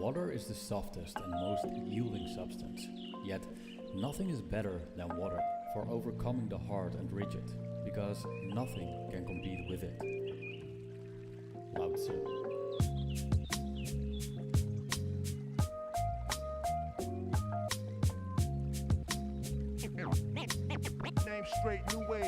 Water is the softest and most yielding substance, yet nothing is better than water for overcoming the hard and rigid, because nothing can compete with it. Lao Tzu. Name straight, new wave.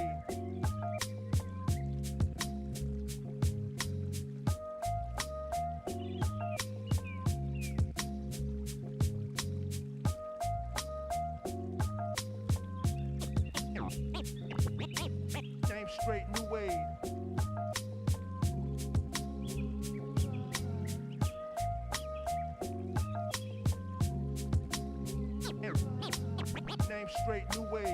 Name straight, new wave. Name straight, new wave.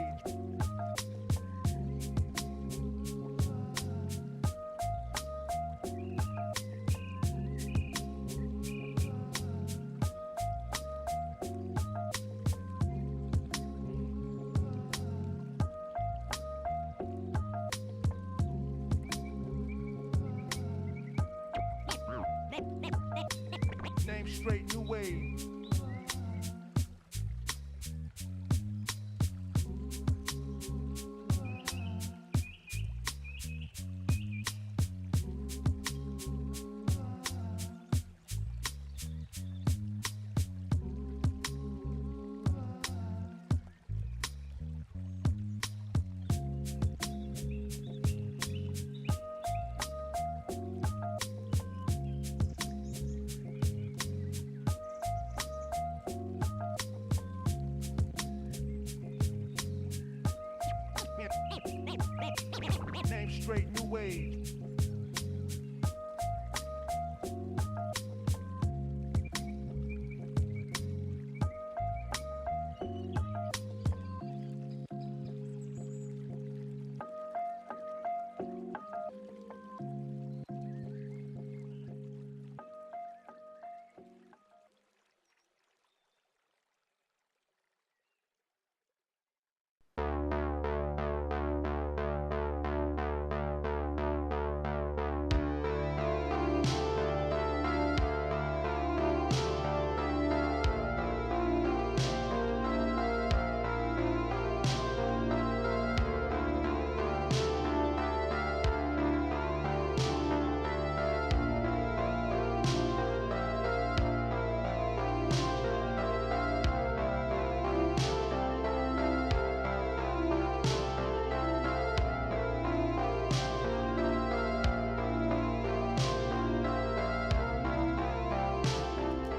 Name straight, new wave. Name straight, new wave.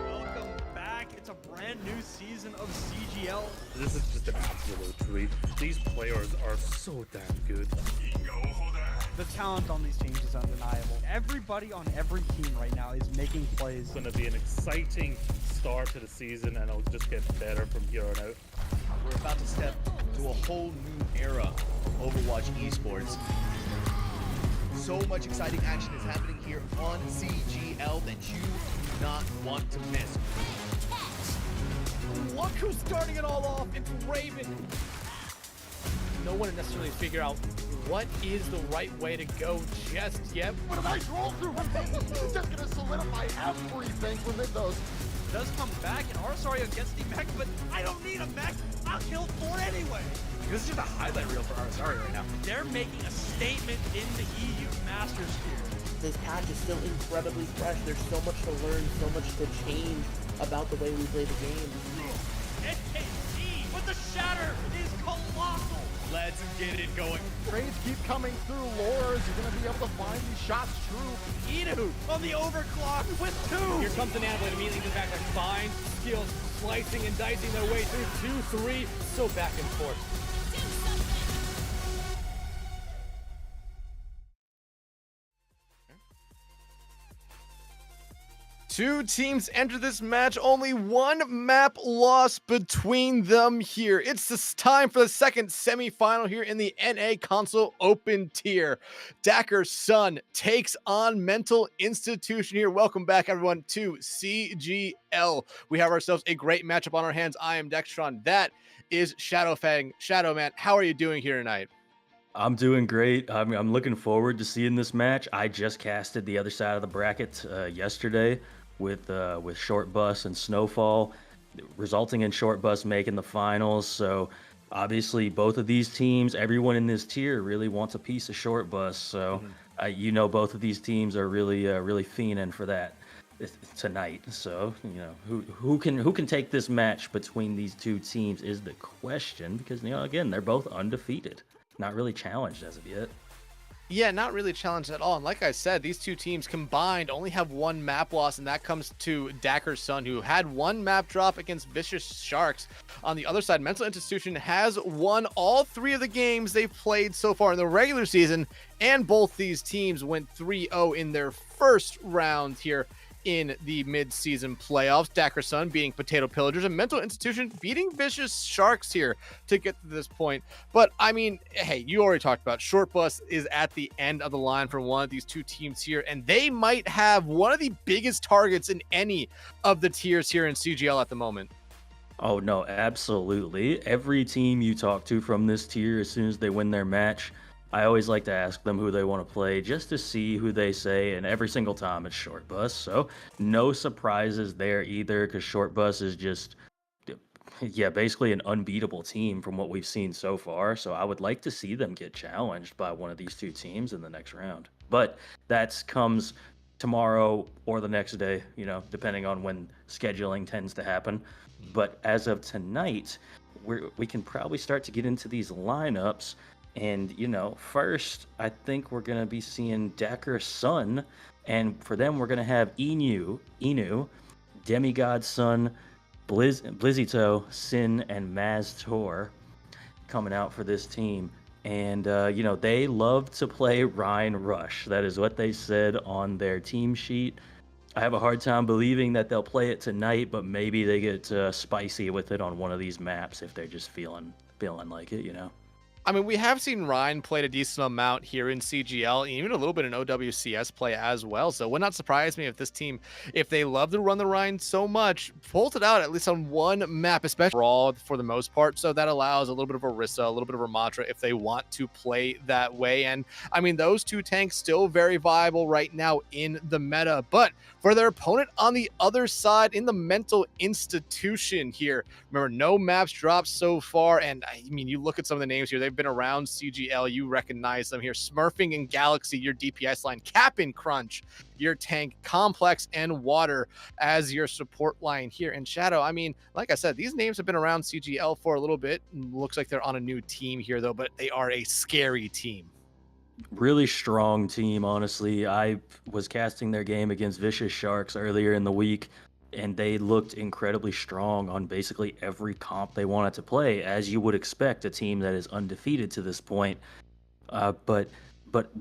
Welcome back. It's a brand new season of CGL. This is just an absolute treat. These players are so damn good. The talent on these teams is undeniable. Everybody on every team right now is making plays. It's going to be an exciting start to the season, and it'll just get better from here on out. We're about to step to a whole new era of Overwatch esports. So much exciting action is happening here on CGL that you do not want to miss. Look who's starting it all off. It's Raven. No one necessarily figure out what is the right way to go just yet. What a nice roll through one thing. It's just gonna solidify everything within those. Does come back, and Arsario gets the mech, but I don't need a mech. I'll kill 4 anyway. This is just a highlight reel for Arsario right now. They're making a statement in the EU Masters here. This patch is still incredibly fresh. There's so much to learn, so much to change about the way we play the game. NKC, but the shatter is colossal. Let's get it going. Trades keep coming through. Lores, you're gonna be able to find these shots true. Idu on the overclock with 2. Here comes the Nanoblade immediately comes back and finds skills, slicing and dicing their way through 2-3. So back and forth. Two teams enter this match, only one map loss between them here. It's this time for the second semi-final here in the NA console open tier. Dakr Sun takes on Mental Institution here. Welcome back, everyone, to CGL. We have ourselves a great matchup on our hands. I am Dakr Sun. That is Shadowfang. Shadow Man, how are you doing here tonight? I'm doing great. I'm looking forward to seeing this match. I just casted the other side of the bracket yesterday. with Short Bus and Snowfall, resulting in Short Bus making the finals. So obviously both of these teams, everyone in this tier really wants a piece of Short Bus. So both of these teams are really fiending for that tonight. So who can take this match between these two teams is the question, because again, they're both undefeated, not really challenged as of yet. Yeah, not really challenged at all. And like I said, these two teams combined only have one map loss, and that comes to Dakr Sun, who had one map drop against Vicious Sharks. On the other side, Mental Institution has won all 3 of the games they've played so far in the regular season, and both these teams went 3-0 in their first round here in the mid-season playoffs. Dakr Sun beating Potato Pillagers, and Mental Institution beating Vicious Sharks here to get to this point. But I mean, hey, you already talked about Short Bus is at the end of the line for one of these two teams here, and they might have one of the biggest targets in any of the tiers here in CGL at the moment. Oh no, absolutely. Every team you talk to from this tier, as soon as they win their match, I always like to ask them who they want to play just to see who they say, and every single time it's Short Bus. So no surprises there either, because Short Bus is just, basically an unbeatable team from what we've seen so far. So I would like to see them get challenged by one of these two teams in the next round. But that comes tomorrow or the next day, depending on when scheduling tends to happen. But as of tonight, we can probably start to get into these lineups. And, first, I think we're going to be seeing Dakr Sun. And for them, we're going to have Inu, Demigod Sun, Blizzito, Sin, and Maz Tor coming out for this team. And, they love to play Rhine Rush. That is what they said on their team sheet. I have a hard time believing that they'll play it tonight, but maybe they get spicy with it on one of these maps if they're just feeling like it, I mean, we have seen Ryan played a decent amount here in CGL, and even a little bit in OWCS play as well. So it would not surprise me if this team, if they love to run the Ryan so much, pulls it out at least on one map, especially raw for the most part. So that allows a little bit of Orisa, a little bit of Ramatra if they want to play that way. And I mean, those two tanks still very viable right now in the meta. But for their opponent on the other side in the Mental Institution here, remember, no maps dropped so far. And I mean, you look at some of the names here, they've been around CGL, you recognize them here. Smurfing and Galaxy, your DPS line. Cap'n Crunch, your tank. Complex and Water as your support line here. And Shadow, I mean, like I said, these names have been around CGL for a little bit. Looks like they're on a new team here, though, but they are a scary team. Really strong team, honestly. I was casting their game against Vicious Sharks earlier in the week, and they looked incredibly strong on basically every comp they wanted to play, as you would expect a team that is undefeated to this point. But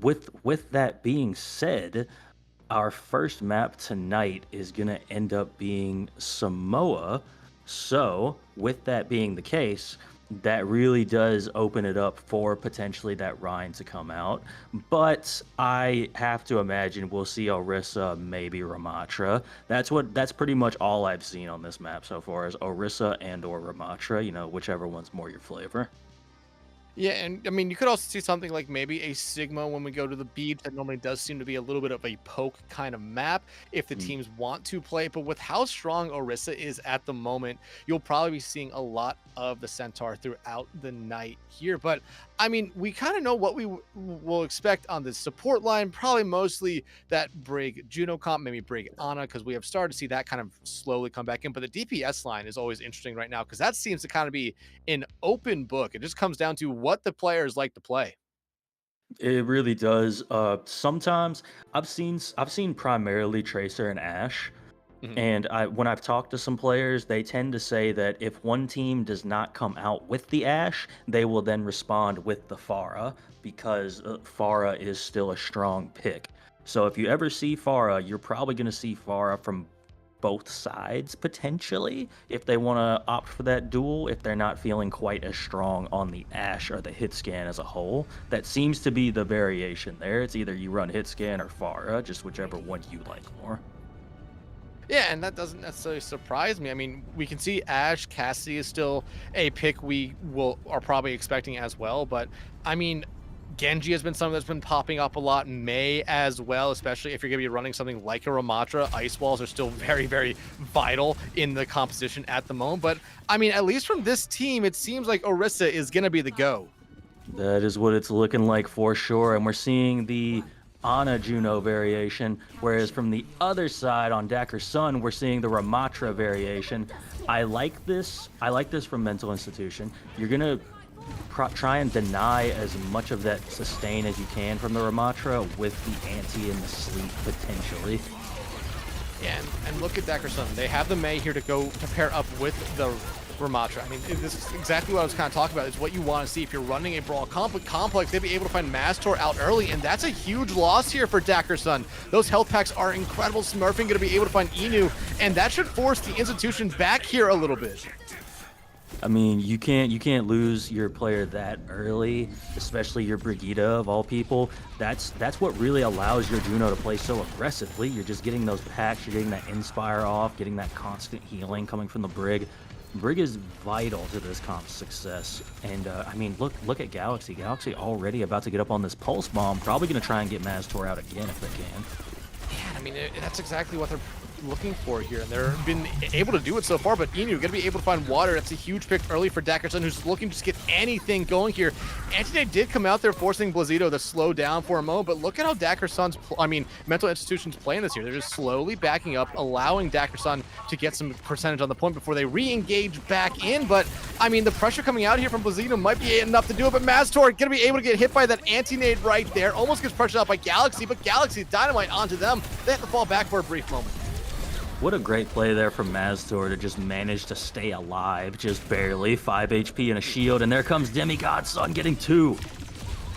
with that being said, our first map tonight is going to end up being Samoa. So with that being the case, that really does open it up for potentially that Rhine to come out. But I have to imagine we'll see Orisa, maybe Ramatra. That's pretty much all I've seen on this map so far is Orisa and or Ramatra, whichever one's more your flavor. Yeah, and I mean, you could also see something like maybe a Sigma when we go to the beach. That normally does seem to be a little bit of a poke kind of map if the teams want to play. But with how strong Orisa is at the moment, you'll probably be seeing a lot of the Centaur throughout the night here. But I mean, we kind of know what we will expect on the support line. Probably mostly that Brig Juno comp, maybe Brig Ana, because we have started to see that kind of slowly come back in. But the DPS line is always interesting right now because that seems to kind of be an open book. It just comes down to what the players like to play. It really does. Sometimes I've seen primarily Tracer and Ashe. And when I've talked to some players, they tend to say that if one team does not come out with the Ashe, they will then respond with the Pharah, because Pharah is still a strong pick. So if you ever see Pharah, you're probably going to see Pharah from both sides, potentially, if they want to opt for that duel, if they're not feeling quite as strong on the Ashe or the hit scan as a whole. That seems to be the variation there. It's either you run hit scan or Pharah, just whichever one you like more. Yeah, and that doesn't necessarily surprise me. I mean, we can see Ashe, Cassie is still a pick we are probably expecting as well. But I mean, Genji has been something that's been popping up a lot. May as well, especially if you're going to be running something like a Ramatra. Ice walls are still very, very vital in the composition at the moment. But, I mean, at least from this team, it seems like Orisa is going to be the go. That is what it's looking like for sure. And we're seeing the Ana Juno variation, whereas from the other side on Dakr Sun, we're seeing the Ramatra variation. I like this from Mental Institution. You're going to try and deny as much of that sustain as you can from the Ramatra with the anti and the sleep potentially. Yeah, and look at Dakr Sun. They have the Mei here to go to pair up with the Ramatra. I mean, this is exactly what I was kind of talking about. It's what you want to see if you're running a Brawl complex. They'd be able to find Mastor out early, and that's a huge loss here for Dakr Sun. Those health packs are incredible. Smurfing going to be able to find Inu, and that should force the Institution back here a little bit. I mean, you can't lose your player that early, especially your Brigitte of all people. That's what really allows your Juno to play so aggressively. You're just getting those packs, you're getting that Inspire off, getting that constant healing coming from the Brig. Brig is vital to this comp's success. And I mean, look at Galaxy. Galaxy already about to get up on this Pulse Bomb, probably going to try and get Mastor out again if they can. Yeah, I mean, that's exactly what they're looking for here, and they've been able to do it so far. But Inu gonna be able to find water. That's a huge pick early for Dakr Sun, who's looking to just get anything going here. Anti did come out there forcing Blazito to slow down for a moment, but look at how Dakr Sun's Mental Institution's playing this here. They're just slowly backing up, allowing Dakr Sun to get some percentage on the point before they re-engage back in. But I mean, the pressure coming out here from Blazito might be enough to do it, but Mastor gonna be able to get hit by that anti-nade right there. Almost gets pressured out by Galaxy, but Galaxy dynamite onto them. They have to fall back for a brief moment. What a great play there from Mastor to just manage to stay alive, just barely. 5 HP and a shield, and there comes Demigod Sun getting 2.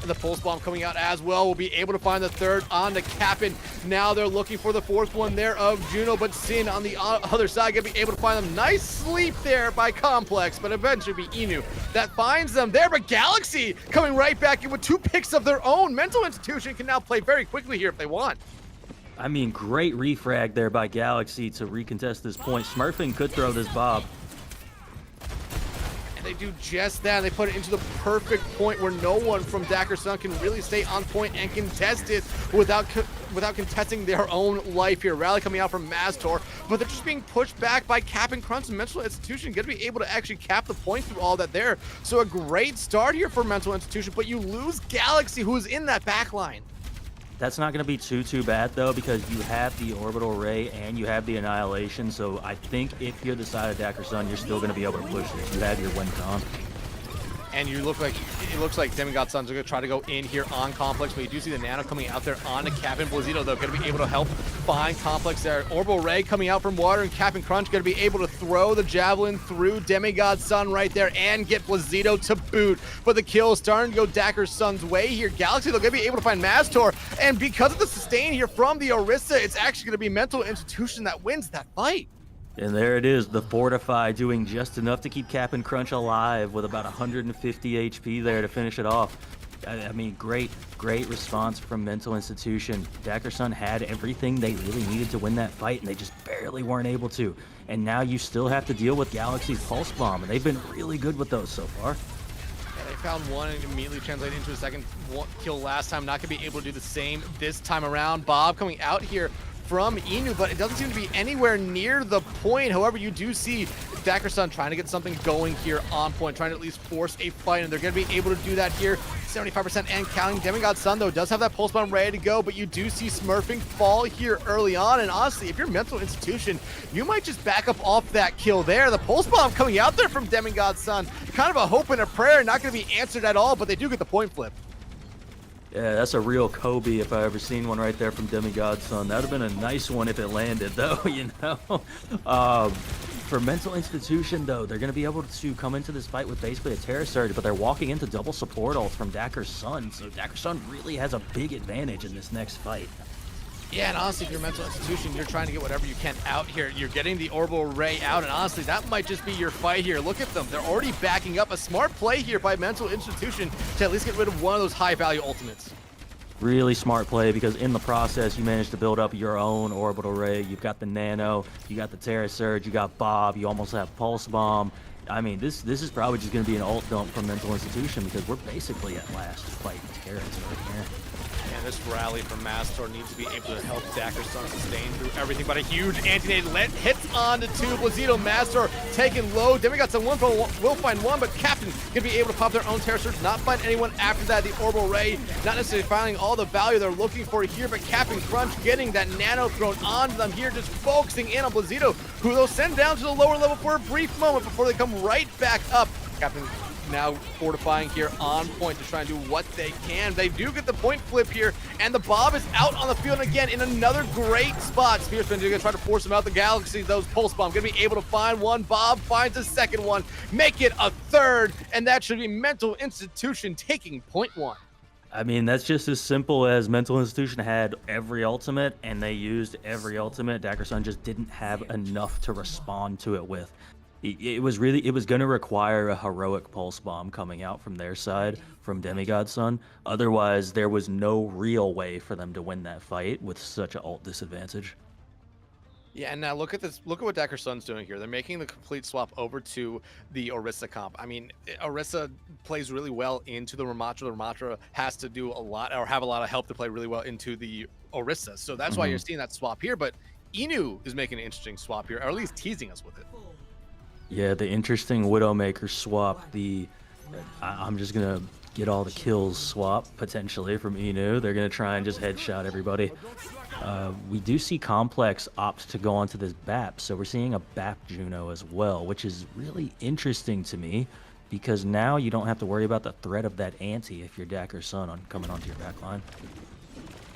The Pulse Bomb coming out as well. Will be able to find the third on the Captain. Now they're looking for the fourth one there of Juno, but Sin on the other side gonna be able to find them. Nice sleep there by Complex, but eventually be Inu that finds them there. But Galaxy coming right back in with 2 picks of their own. Mental Institution can now play very quickly here if they want. I mean, great refrag there by Galaxy to recontest this point. Smurfing could throw this Bob. And they do just that. They put it into the perfect point where no one from Dakr Sun can really stay on point and contest it without contesting their own life here. Rally coming out from Mastor, but they're just being pushed back by Cap and Crunch, and Mental Institution going to be able to actually cap the point through all that there. So a great start here for Mental Institution, but you lose Galaxy, who's in that back line. That's not going to be too bad, though, because you have the Orbital Ray and you have the Annihilation, so I think if you're the side of Dakr Sun, you're still going to be able to push it. You have your win con. And it looks like Demigod Suns are going to try to go in here on Complex, but you do see the Nano coming out there on the Captain. Blazito, though, going to be able to help find Complex there. Orbital Ray coming out from water, and Captain Crunch going to be able to throw the Javelin through Demigod Sun right there and get Blazito to boot. But the kill is starting to go Dakr Sun's way here. Galaxy, they're going to be able to find Mastor, and because of the sustain here from the Orisa, it's actually going to be Mental Institution that wins that fight. And there it is, the Fortify doing just enough to keep Cap and Crunch alive with about 150 HP there to finish it off. I mean, great response from Mental Institution. Dakr Sun had everything they really needed to win that fight, and they just barely weren't able to. And now you still have to deal with Galaxy's Pulse Bomb, and they've been really good with those so far. Yeah, they found one and immediately translated into a second kill last time. Not going to be able to do the same this time around. Bob coming out here from Inu, but it doesn't seem to be anywhere near the point. However, you do see Dakr Sun trying to get something going here on point, trying to at least force a fight, and they're going to be able to do that here. 75% and counting. Demigod Sun, though, does have that Pulse Bomb ready to go, but you do see Smurfing fall here early on, and honestly, if you're Mental Institution, you might just back up off that kill there. The Pulse Bomb coming out there from Demigod Sun, kind of a hope and a prayer, not going to be answered at all, but they do get the point flip. Yeah, that's a real Kobe if I ever seen one right there from Demigod Sun. That would have been a nice one if it landed, though, you know? For Mental Institution, though, they're going to be able to come into this fight with basically a Terror Surge, but they're walking into double support ults from Dakr Sun, so Dakr Sun really has a big advantage in this next fight. Yeah, and honestly, if you're Mental Institution, you're trying to get whatever you can out here. You're getting the Orbital Ray out, and honestly, that might just be your fight here. Look at them. They're already backing up. A smart play here by Mental Institution to at least get rid of one of those high-value ultimates. Really smart play, because in the process, you managed to build up your own Orbital Ray. You've got the Nano, you got the Terror Surge, you got Bob, you almost have Pulse Bomb, I mean, this is probably just going to be an alt dump from Mental Institution because we're basically at last fight territory here. And this rally from Mastor needs to be able to help Dakr Sun sustain through everything, but a huge anti-nade hits on the two. Blazito, Mastor taking low. Then we got some will find one, but Captain gonna be able to pop their own Terror Surge, not find anyone after that. The Orbital Ray, not necessarily finding all the value they're looking for here, but Captain Crunch getting that nano thrown onto them here, just focusing in on Blazito, who they'll send down to the lower level for a brief moment before they come right back up. Captain now fortifying here on point to try and do what they can. They do get the point flip here, and the Bob is out on the field again in another great spot. Spearspin gonna try to force him out the Galaxy. Those Pulse Bomb gonna be able to find one. Bob finds a second one, make it a third, and that should be Mental Institution taking point one. I mean, that's just as simple as Mental Institution had every ultimate, and they used every ultimate. Dakr Sun just didn't have enough to respond to it with. It was going to require a heroic pulse bomb coming out from their side, from Demigod Sun. Otherwise, there was no real way for them to win that fight with such an ult disadvantage. Yeah, and now look at this. Look at what Dakr Sun's doing here. They're making the complete swap over to the Orisa comp. I mean, Orisa plays really well into the Ramatra. The Ramatra has to do a lot, or have a lot of help to play really well into the Orisa. So that's why you're seeing that swap here. But Inu is making an interesting swap here, or at least teasing us with it. Yeah, the interesting Widowmaker swap, I'm just going to get all the kills swap, potentially, from Inu. They're going to try and just headshot everybody. We do see Complex opt to go onto this BAP, so we're seeing a BAP Juno as well, which is really interesting to me, because now you don't have to worry about the threat of that anti if you're Dakr Sun coming onto your backline.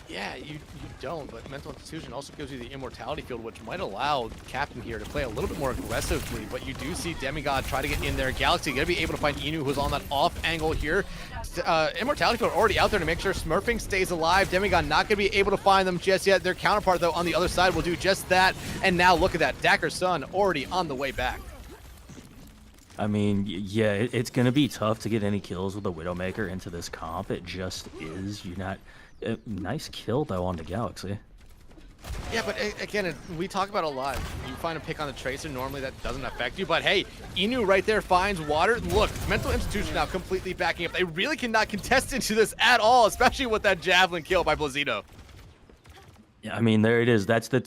Yeah, you don't, but Mental Institution also gives you the Immortality Field, which might allow Captain here to play a little bit more aggressively, but you do see Demigod try to get in there. Galaxy gonna be able to find Inu, who's on that off angle here. Immortality Field already out there to make sure Smurfing stays alive. Demigod not gonna be able to find them just yet. Their counterpart, though, on the other side will do just that, and now look at that. Dakr Sun already on the way back. I mean, yeah, it's going to be tough to get any kills with the Widowmaker into this comp. It just is. You're not... nice kill, though, on the Galaxy. Yeah, but again, we talk about it a lot. You find a pick on the Tracer, normally that doesn't affect you, but hey, Inu right there finds water. Look, Mental Institution now completely backing up. They really cannot contest into this at all, especially with that Javelin kill by Blazito. Yeah, I mean, there it is. That's the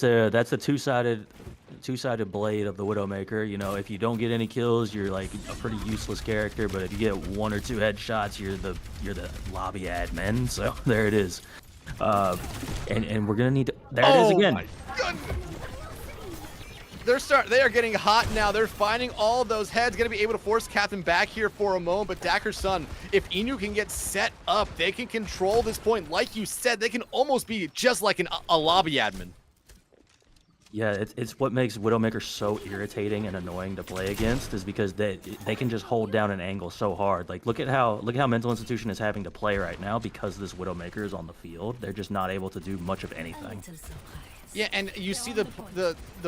two-sided blade of the Widowmaker. You know, if you don't get any kills, you're like a pretty useless character, but if you get one or two headshots, you're the lobby admin. So there it is. And we're gonna need to, there it is again. My goodness. They are getting hot now. They're finding all those heads. Gonna be able to force Captain back here for a moment, but Dakr Sun, if Inu can get set up, they can control this point. Like you said, they can almost be just like a lobby admin. Yeah, it's what makes Widowmaker so irritating and annoying to play against, is because they can just hold down an angle so hard. Like look at how Mental Institution is having to play right now because this Widowmaker is on the field. They're just not able to do much of anything. Yeah, and you see the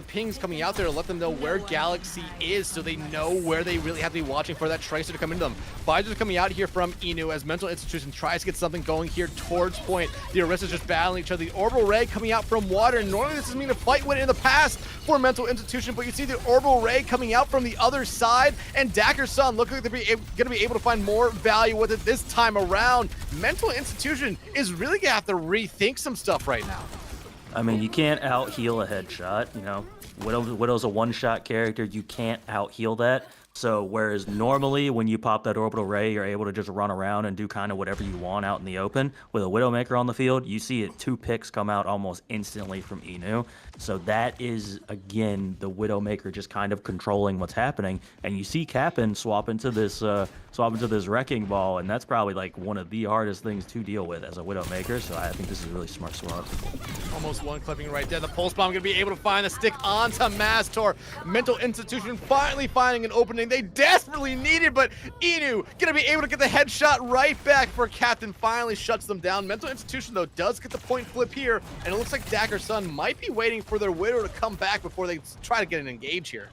pings coming out there to let them know where Galaxy is, so they know where they really have to be watching for that Tracer to come into them. Visors coming out here from Inu as Mental Institution tries to get something going here towards point. The Orisa's just battling each other. The Orbital Ray coming out from water, and normally this has been a fight win in the past for Mental Institution, but you see the Orbital Ray coming out from the other side, and Dakr Sun looking like they're going to be able to find more value with it this time around. Mental Institution is really going to have to rethink some stuff right now. I mean, you can't out-heal a headshot, you know. Widow's a one-shot character. You can't out-heal that. So, whereas normally when you pop that Orbital Ray, you're able to just run around and do kind of whatever you want out in the open. With a Widowmaker on the field, you see it, 2 picks come out almost instantly from Inu. So that is, again, the Widowmaker just kind of controlling what's happening. And you see Cap'n swap into this Wrecking Ball, and that's probably like one of the hardest things to deal with as a Widowmaker. So I think this is a really smart swap. Almost one clipping right there. The Pulse Bomb going to be able to find the stick onto Mastor. Mental Institution finally finding an opening they desperately needed, but Inu going to be able to get the headshot right back for Captain. Finally shuts them down. Mental Institution, though, does get the point flip here, and it looks like Dakr Sun might be waiting for their Widow to come back before they try to get an engage here.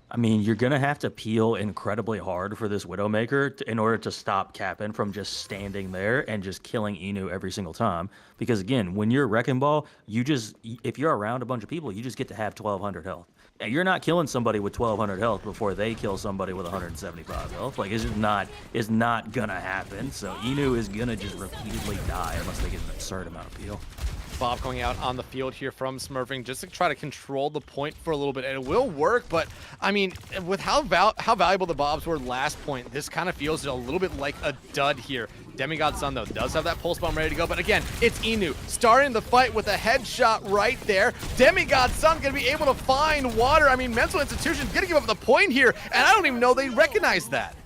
I mean, you're going to have to peel incredibly hard for this Widowmaker in order to stop Cap'n from just standing there and just killing Inu every single time. Because, again, when you're Wrecking Ball, if you're around a bunch of people, you just get to have 1,200 health. And you're not killing somebody with 1200 health before they kill somebody with 175 health. Like, it's not gonna happen. So Inu is gonna just repeatedly die unless they get an absurd amount of peel. Bob going out on the field here from Smurfing just to try to control the point for a little bit, and it will work. But I mean, with how valuable the Bobs were last point, this kind of feels a little bit like a dud here. Demigod Sun, though, does have that pulse bomb ready to go, but again, it's Inu starting the fight with a headshot right there. Demigod Sun gonna be able to find water. I mean, Mental Institution's gonna give up the point here, and I don't even know they recognize that.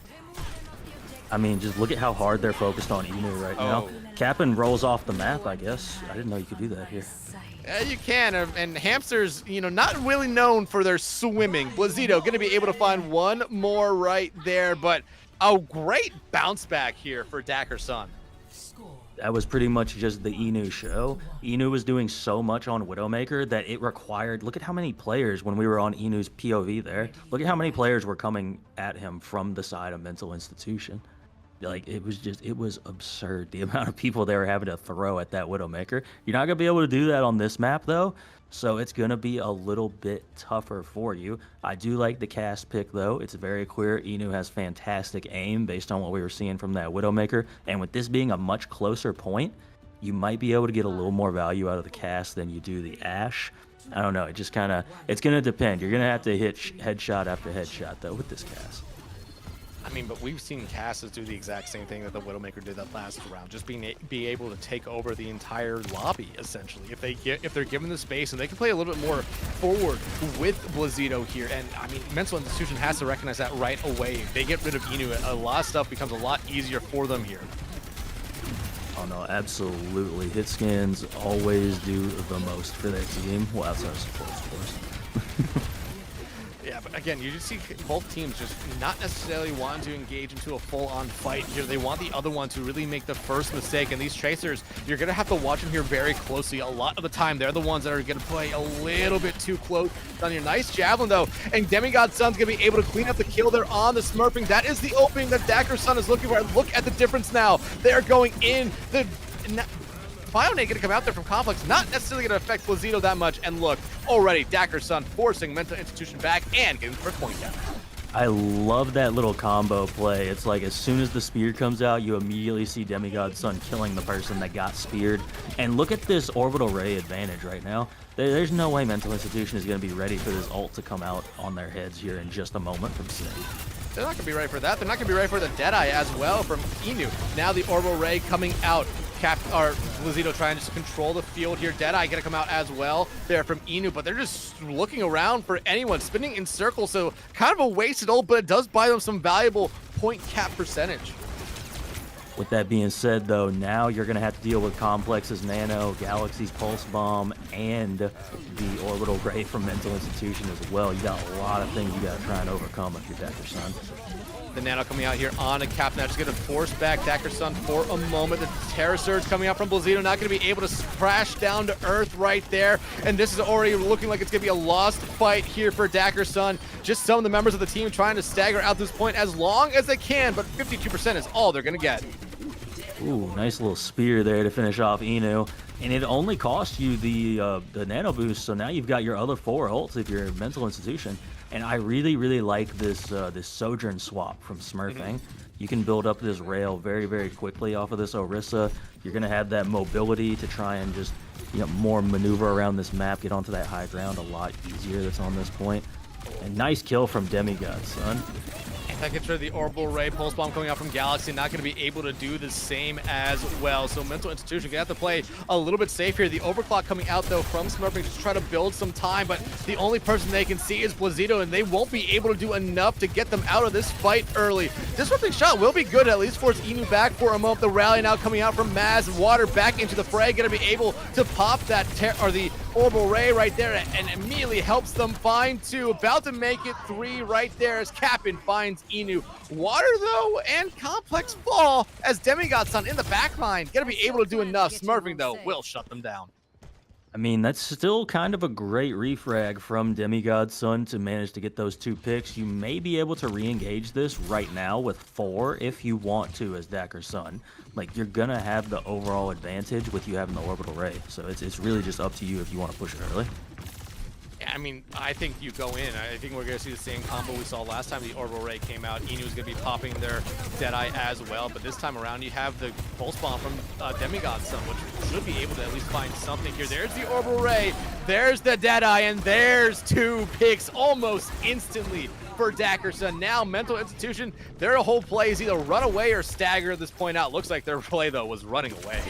I mean, just look at how hard they're focused on Inu right now. Cap'n rolls off the map, I guess. I didn't know you could do that here. Yeah, you can, and Hamsters, you know, not really known for their swimming. Blazito gonna be able to find one more right there, but a great bounce back here for Dakr Sun. That was pretty much just the Inu show. Inu was doing so much on Widowmaker that it required, look at how many players, when we were on Inu's POV there, look at how many players were coming at him from the side of Mental Institution. Like, it was absurd, the amount of people they were having to throw at that Widowmaker. You're not going to be able to do that on this map, though, so it's going to be a little bit tougher for you. I do like the cast pick, though. It's very clear Inu has fantastic aim based on what we were seeing from that Widowmaker, and with this being a much closer point, you might be able to get a little more value out of the cast than you do the Ashe. I don't know, it just kind of, it's going to depend. You're going to have to hit headshot after headshot, though, with this cast. I mean, but we've seen Cassis do the exact same thing that the Widowmaker did that last round, just be able to take over the entire lobby, essentially. If they're given the space, and they can play a little bit more forward with Blazito here, and I mean, Mental Institution has to recognize that right away. If they get rid of Inu, a lot of stuff becomes a lot easier for them here. Oh no, absolutely. Hit skins always do the most for their team. Well, outside of support, of course. Yeah, but again, you just see both teams just not necessarily wanting to engage into a full-on fight here. They want the other one to really make the first mistake, and these Tracers, you're going to have to watch them here very closely. A lot of the time, they're the ones that are going to play a little bit too close on your nice Javelin, though, and Demigod Sun's going to be able to clean up the kill there on the Smurfing. That is the opening that Dakr Sun is looking for. Look at the difference now. They're going in. The Bionate going to come out there from Complex, not necessarily going to affect Blazito that much. And look, already Dakr Sun forcing Mental Institution back and getting the first point down. I love that little combo play. It's like as soon as the spear comes out, you immediately see Demigod Sun killing the person that got speared. And look at this orbital ray advantage right now. There's no way Mental Institution is going to be ready for this ult to come out on their heads here in just a moment from Sin. They're not going to be ready for that. They're not going to be ready for the Deadeye as well from Inu. Now the orbital ray coming out. Blazito trying to just control the field here. Deadeye gonna come out as well there from Inu, but they're just looking around for anyone, spinning in circles, so kind of a wasted ult, but it does buy them some valuable point cap percentage. With that being said, though, now you're going to have to deal with Complex's Nano, Galaxy's Pulse Bomb, and the Orbital Ray from Mental Institution as well. You got a lot of things you got to try and overcome if you're Dakr Sun. The Nano coming out here on a cap, now just going to force back Dakr Sun for a moment. The Terror Surge coming out from Blazito, not going to be able to crash down to earth right there. And this is already looking like it's going to be a lost fight here for Dakr Sun. Just some of the members of the team trying to stagger out this point as long as they can, but 52% is all they're going to get. Ooh, nice little spear there to finish off Inu. And it only cost you the nano boost, so now you've got your other 4 ults if you're a Mental Institution. And I really, really like this this Sojourn swap from Smurfing. You can build up this rail very, very quickly off of this Orisa. You're going to have that mobility to try and just, you know, more maneuver around this map, get onto that high ground a lot easier that's on this point. And nice kill from Demigod Sun. That gets rid of the Orbital Ray. Pulse Bomb coming out from Galaxy, not going to be able to do the same as well. So Mental Institution going to have to play a little bit safe here. The Overclock coming out, though, from Smurfing just to try to build some time, but the only person they can see is Blazito, and they won't be able to do enough to get them out of this fight early. Disrupting Shot will be good, at least force Inu back for a moment. The rally now coming out from Maz. Water back into the fray, going to be able to pop that, the Orbital Ray right there, and immediately helps them find 2. About to make it 3 right there as Cap'n finds Inu. Water, though, and Complex fall as Demigod Sun in the back line. Gonna be able to do enough. Smurfing, though, will shut them down. I mean, that's still kind of a great refrag from Demigod Sun to manage to get those 2 picks. You may be able to re-engage this right now with 4 if you want to as Dakr Sun. Like, you're gonna have the overall advantage with you having the Orbital Ray. So it's really just up to you if you want to push it early. I mean, I think you go in. I think we're going to see the same combo we saw last time the Orbital Ray came out. Inu is going to be popping their Deadeye as well, but this time around you have the Pulse Bomb from Demigod Sun, which should be able to at least find something here. There's the Orbital Ray, there's the Deadeye, and there's 2 picks almost instantly for Dakr Sun. Now, Mental Institution, their whole play is either run away or stagger at this point out. Looks like their play, though, was running away.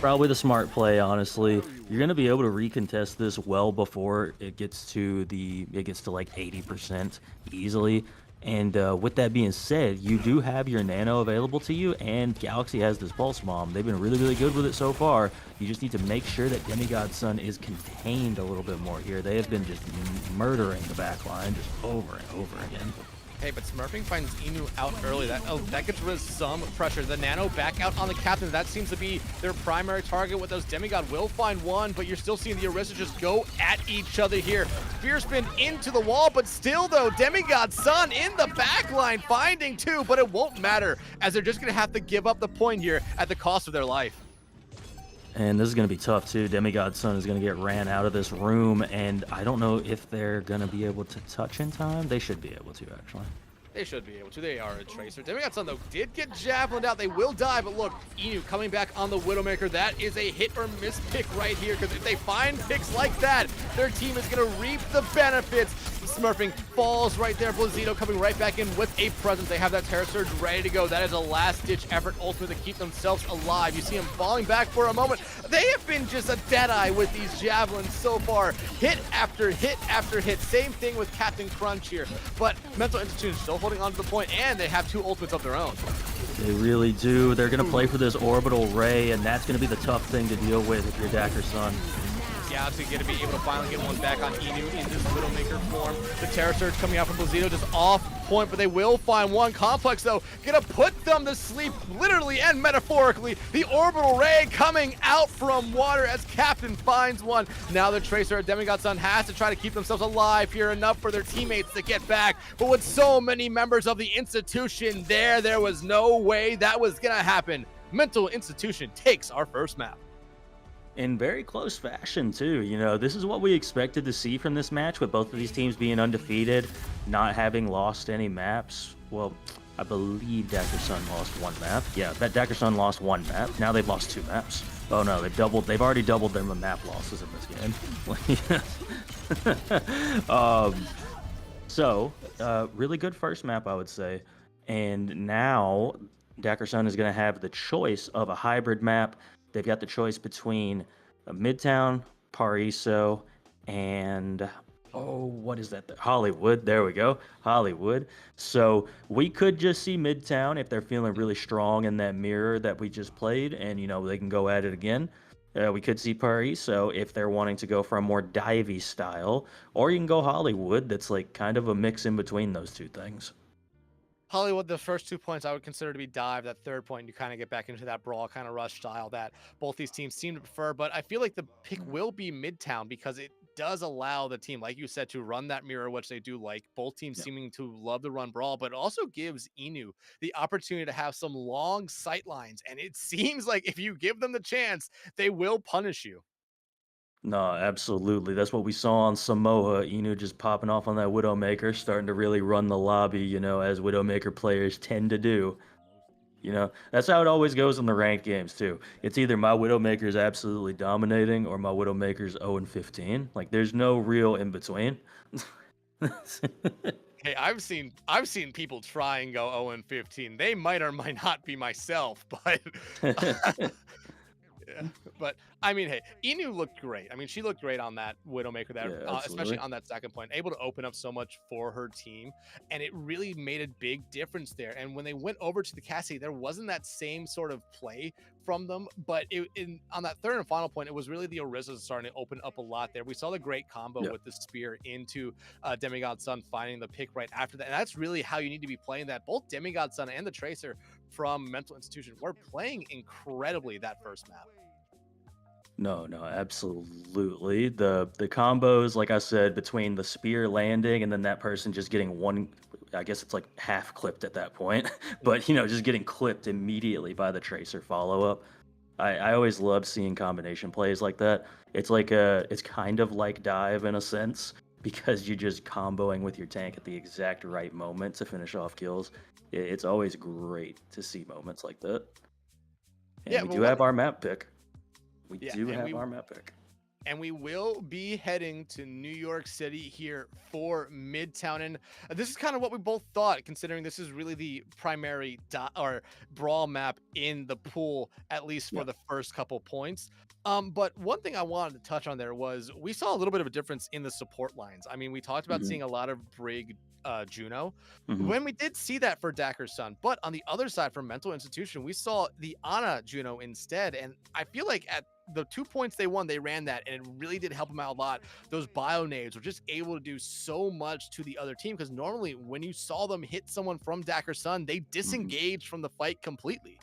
Probably the smart play, honestly. You're going to be able to recontest this well before it gets to like 80% easily. And with that being said, you do have your nano available to you, and Galaxy has this Pulse Bomb. They've been really, really good with it so far. You just need to make sure that Demigod Sun is contained a little bit more here. They have been just murdering the backline just over and over again. Hey, but Smurfing finds Inu out early. That gets rid of some pressure. The Nano back out on the Captain. That seems to be their primary target with those. Demigod will find one, but you're still seeing the Orisa just go at each other here. Spear spin into the wall, but still, though, Demigod Sun in the back line finding 2, but it won't matter as they're just going to have to give up the point here at the cost of their life. And this is going to be tough, too. Demigod Sun is going to get ran out of this room, and I don't know if they're going to be able to touch in time. They should be able to, actually. They should be able to. They are a Tracer. Demigod Sun, though, did get javelined out. They will die, but look, Inu coming back on the Widowmaker. That is a hit or miss pick right here, because if they find picks like that, their team is going to reap the benefits. Smurfing falls right there. Blazito coming right back in with a presence. They have that Terror Surge ready to go. That is a last-ditch effort ultimate to keep themselves alive. You see them falling back for a moment. They have been just a deadeye with these javelins so far. Hit after hit after hit. Same thing with Captain Crunch here. But Mental Institution still holding on to the point, and they have 2 ultimates of their own. They really do. They're going to play for this Orbital Ray, and that's going to be the tough thing to deal with if you're Dakr Sun. Galaxy going to be able to finally get one back on Inu in this Widowmaker form. The Terror Surge coming out from Blazito just off point, but they will find one. Complex, though, going to put them to sleep, literally and metaphorically. The Orbital Ray coming out from water as Captain finds one. Now the Tracer at Demigod Sun has to try to keep themselves alive here, enough for their teammates to get back. But with so many members of the institution there was no way that was going to happen. Mental Institution takes our first map. In very close fashion, too. You know, this is what we expected to see from this match, with both of these teams being undefeated, not having lost any maps. Well, I believe Dakr Sun lost 1 map. Yeah, that Dakr Sun lost 1 map. Now they've lost 2 maps. Oh no, they've already doubled their map losses in this game. So, really good first map, I would say. And now Dakr Sun is going to have the choice of a hybrid map. They've got the choice between Midtown, Paraiso, and what is that? Hollywood. There we go. Hollywood. So we could just see Midtown if they're feeling really strong in that mirror that we just played, and they can go at it again. We could see Paraiso if they're wanting to go for a more divey style, or you can go Hollywood. That's like kind of a mix in between those 2 things. Hollywood, the first 2 points I would consider to be dive. That third point, you kind of get back into that brawl kind of rush style that both these teams seem to prefer. But I feel like the pick will be Midtown, because it does allow the team, like you said, to run that mirror, which they do like. Both teams seeming to love the run brawl, but it also gives Inu the opportunity to have some long sight lines. And it seems like if you give them the chance, they will punish you. No, absolutely. That's what we saw on Samoa. Inu just popping off on that Widowmaker, starting to really run the lobby, as Widowmaker players tend to do. That's how it always goes in the ranked games, too. It's either my Widowmaker is absolutely dominating or my Widowmaker's 0-15. Like, there's no real in between. Hey, I've seen people try and go 0-15. They might or might not be myself, but yeah. But I mean, hey, Inu looked great. I mean, she looked great on that Widowmaker there, especially on that second point, able to open up so much for her team, and it really made a big difference there. And when they went over to the Cassie, there wasn't that same sort of play from them, but on that third and final point, it was really the Orisa starting to open up a lot there. We saw the great combo with the spear into Demigod Sun, finding the pick right after that, and that's really how you need to be playing that. Both Demigod Sun and the Tracer from Mental Institution were playing incredibly that first map. No, absolutely. The combos, like I said, between the spear landing and then that person just getting one, I guess it's like half clipped at that point, but just getting clipped immediately by the Tracer follow-up. I always love seeing combination plays like that. It's kind of like dive in a sense because you're just comboing with your tank at the exact right moment to finish off kills. It's always great to see moments like that. And Yeah, we but do have our map pick. We Yeah, do and have we- our map pick. and we will be heading to New York City here for Midtown. And this is kind of what we both thought, considering this is really the primary or brawl map in the pool, at least for Yep. the first couple points. But one thing I wanted to touch on there was we saw a little bit of a difference in the support lines. I mean, we talked about Mhm. seeing a lot of Brig Juno Mhm. when we did see that for Dakr Sun, but on the other side for Mental Institution, we saw the Ana Juno instead. And I feel like at the 2 points they won, they ran that, and it really did help them out a lot. Those bio nades were just able to do so much to the other team because normally when you saw them hit someone from Dakr Sun, they disengaged from the fight completely.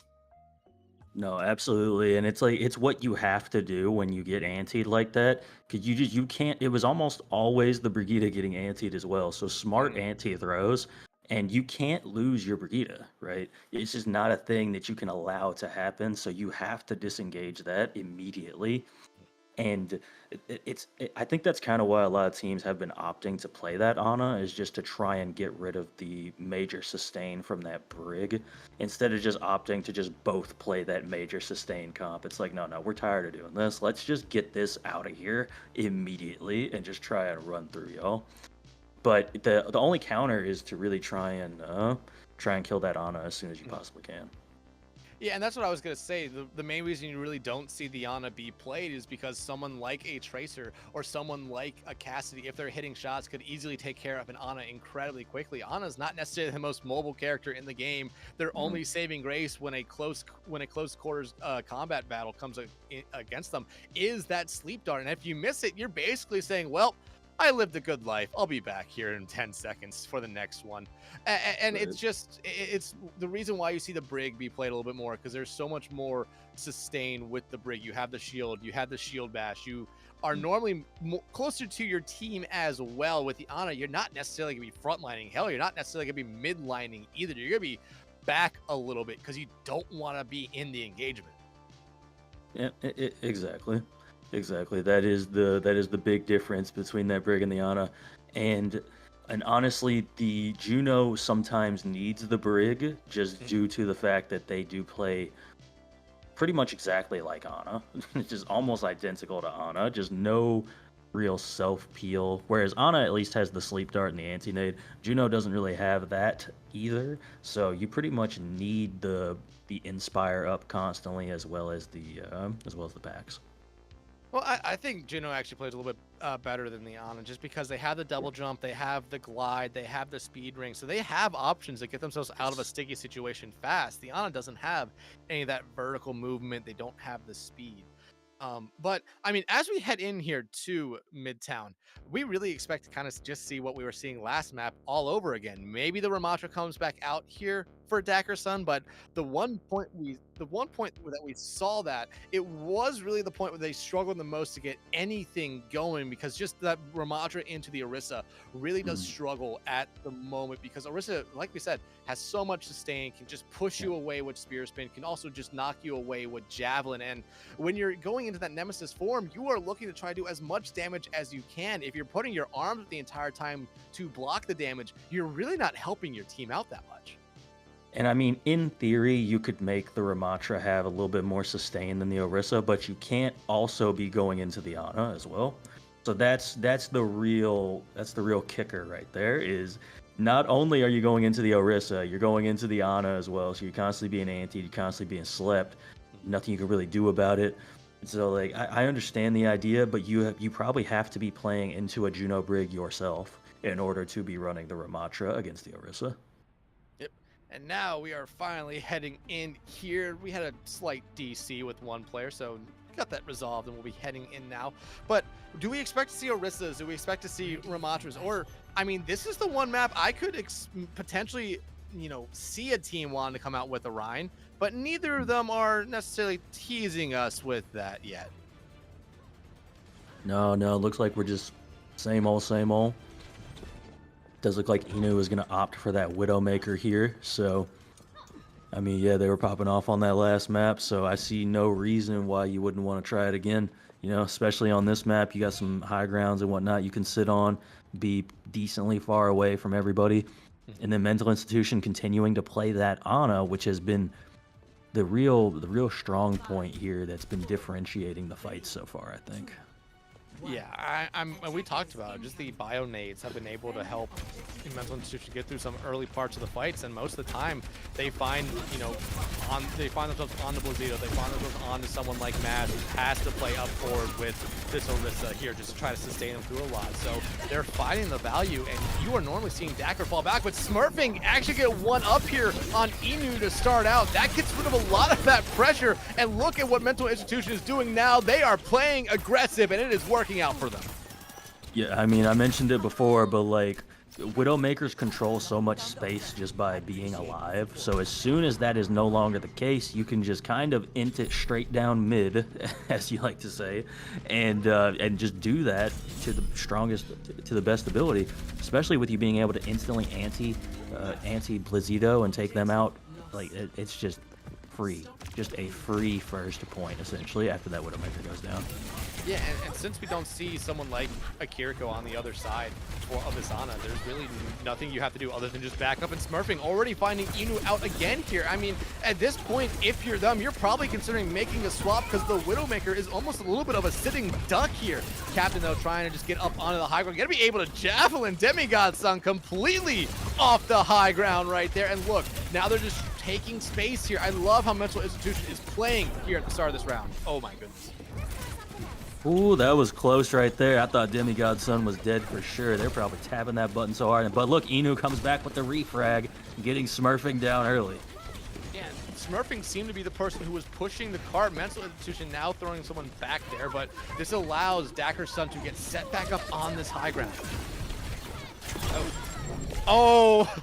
No, absolutely. And it's like it's what you have to do when you get antied like that. Cause you can't it was almost always the Brigida getting antied as well. So smart anti throws and you can't lose your Brigida, right? It's just not a thing that you can allow to happen. So you have to disengage that immediately. And I think that's kind of why a lot of teams have been opting to play that Ana is just to try and get rid of the major sustain from that Brig instead of just opting to just both play that major sustain comp. It's like, no, we're tired of doing this. Let's just get this out of here immediately and just try and run through y'all. But the only counter is to really try and kill that Ana as soon as you possibly can. Yeah, and that's what I was going to say. The main reason you really don't see the Ana be played is because someone like a Tracer or someone like a Cassidy, if they're hitting shots, could easily take care of an Ana incredibly quickly. Ana's not necessarily the most mobile character in the game. Their only saving grace when a close quarters combat battle comes against them is that sleep dart. And if you miss it, you're basically saying, well, I lived a good life. I'll be back here in 10 seconds for the next one. And it's just, it's the reason why you see the Brig be played a little bit more, because there's so much more sustain with the Brig. You have the shield, you have the shield bash, you are normally closer to your team as well. With the Ana, you're not necessarily going to be frontlining. Hell, you're not necessarily going to be midlining either. You're going to be back a little bit because you don't want to be in the engagement. Yeah, exactly. Exactly. That is the big difference between that Brig and the Ana. And honestly, the Juno sometimes needs the Brig just due to the fact that they do play pretty much exactly like Ana. It's just almost identical to Ana, just no real self-peel. Whereas Ana at least has the sleep dart and the anti-nade. Juno doesn't really have that either. So you pretty much need the Inspire up constantly as well as the packs. Well, I think Juno actually plays a little bit better than the Ana, just because they have the double jump, they have the glide, they have the speed ring, so they have options to get themselves out of a sticky situation fast. The Ana doesn't have any of that vertical movement, they don't have the speed. But I mean, as we head in here to Midtown, we really expect to kind of just see what we were seeing last map all over again. Maybe the Ramatra comes back out here for Dakr Sun, but the one point that we saw that it was really the point where they struggled the most to get anything going, because just that Ramatra into the Orisa really does struggle at the moment, because Orisa, like we said, has so much sustain, can just push you away with spear spin, can also just knock you away with javelin. And when you're going into that Nemesis form, you are looking to try to do as much damage as you can. If you're putting your arms up the entire time to block the damage, you're really not helping your team out that much. And I mean, in theory, you could make the Ramatra have a little bit more sustain than the Orisa, but you can't also be going into the Ana as well. So that's the real kicker right there. Is not only are you going into the Orisa, you're going into the Ana as well. So you're constantly being antied, you're constantly being slept. Nothing you can really do about it. So like I understand the idea, but you probably have to be playing into a Juno Brig yourself in order to be running the Ramatra against the Orisa. And now we are finally heading in here. We had a slight DC with one player, so got that resolved, and we'll be heading in now. But do we expect to see Orisas? Do we expect to see Ramatras? Or, I mean, this is the one map I could potentially, see a team wanting to come out with a Rhine, but neither of them are necessarily teasing us with that yet. No, looks like we're just same old, same old. Does look like Inu is going to opt for that Widowmaker here, so I mean, yeah, they were popping off on that last map, so I see no reason why you wouldn't want to try it again. You know, especially on this map, you got some high grounds and whatnot you can sit on, be decently far away from everybody. And then Mental Institution continuing to play that Ana, which has been the real strong point here that's been differentiating the fight so far, I think. Yeah, we talked about it. Just the bio nades have been able to help Mental Institution get through some early parts of the fights, and most of the time they find, you know, they find themselves on the Blazito, they find themselves onto someone like Maz who has to play up forward with this Orisa here just to try to sustain them through a lot. So they're finding the value, and you are normally seeing Dakr fall back, but Smurfing actually get one up here on Inu to start out. That gets rid of a lot of that pressure, and look at what Mental Institution is doing now. They are playing aggressive, and it is working out for them. Yeah, I mean, I mentioned it before, but like, Widowmakers control so much space just by being alive. So as soon as that is no longer the case, you can just kind of int it straight down mid, as you like to say, and just do that to the strongest, to the best ability. Especially with you being able to instantly anti Blazito and take them out. Like it's just free, just a free first point essentially after that Widowmaker goes down. Yeah, and since we don't see someone like a Kiriko on the other side of this Ana, there's really nothing you have to do other than just back up, and Smurfing already finding Inu out again here. I mean, at this point, if you're them, you're probably considering making a swap because the Widowmaker is almost a little bit of a sitting duck here. Captain, though, trying to just get up onto the high ground. Gonna be able to javelin Demigod Sun completely off the high ground right there. And look, now they're just taking space here. I love how Mental Institution is playing here at the start of this round. Oh my goodness. Ooh, that was close right there. I thought Demigod Sun was dead for sure. They're probably tapping that button so hard. But look, Inu comes back with the refrag, getting Smurfing down early. Yeah, Smurfing seemed to be the person who was pushing the cart. Mental Institution now throwing someone back there, but this allows Dakr Sun to get set back up on this high ground. Oh.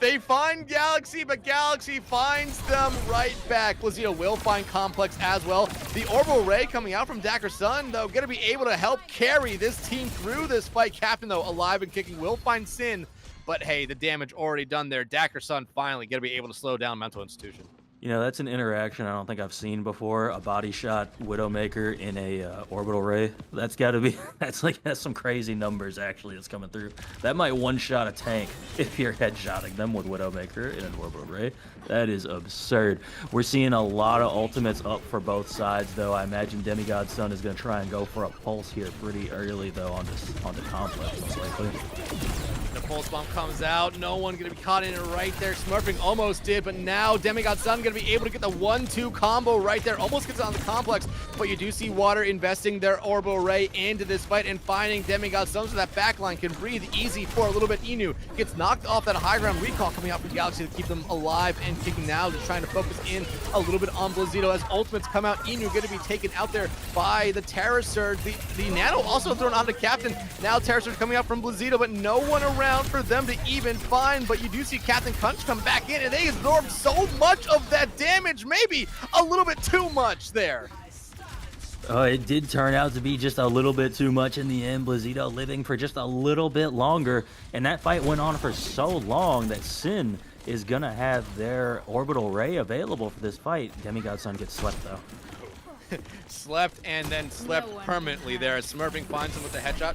They find Galaxy, but Galaxy finds them right back. Blazito will find Complex as well. The Orbital Ray coming out from Dakr Sun, though, going to be able to help carry this team through this fight. Captain, though, alive and kicking, will find Sin. But hey, the damage already done there. Dakr Sun finally going to be able to slow down Mental Institution. You know, that's an interaction I don't think I've seen before. A body shot Widowmaker in a Orbital Ray. That's got to be, that's some crazy numbers actually that's coming through. That might one-shot a tank if you're headshotting them with Widowmaker in an Orbital Ray. That is absurd. We're seeing a lot of ultimates up for both sides, though. I imagine Demigod Sun is going to try and go for a pulse here pretty early, though, on the complex, most likely. The pulse bomb comes out. No one going to be caught in it right there. Smurfing almost did, but now Demigod Sun going to be able to get the 1-2 combo right there. Almost gets it on the complex, but you do see Water investing their Orbital Ray into this fight and finding Demigod Sun so that backline can breathe easy for a little bit. Inu gets knocked off that high ground recall coming out from Galaxy to keep them alive and kicking now, just trying to focus in a little bit on Blazito as ultimates come out. Inu going to be taken out there by the Terra Surge. The Nano also thrown onto Captain. Now Terra Surge coming out from Blazito, but no one around for them to even find. But you do see Captain Crunch come back in, and they absorb so much of that damage, maybe a little bit too much there. It did turn out to be just a little bit too much in the end. Blazito living for just a little bit longer, and that fight went on for so long that Sin is gonna have their Orbital Ray available for this fight. Demigod Sun gets slept though. Slept and then slept permanently there as Smurfing finds him with the headshot.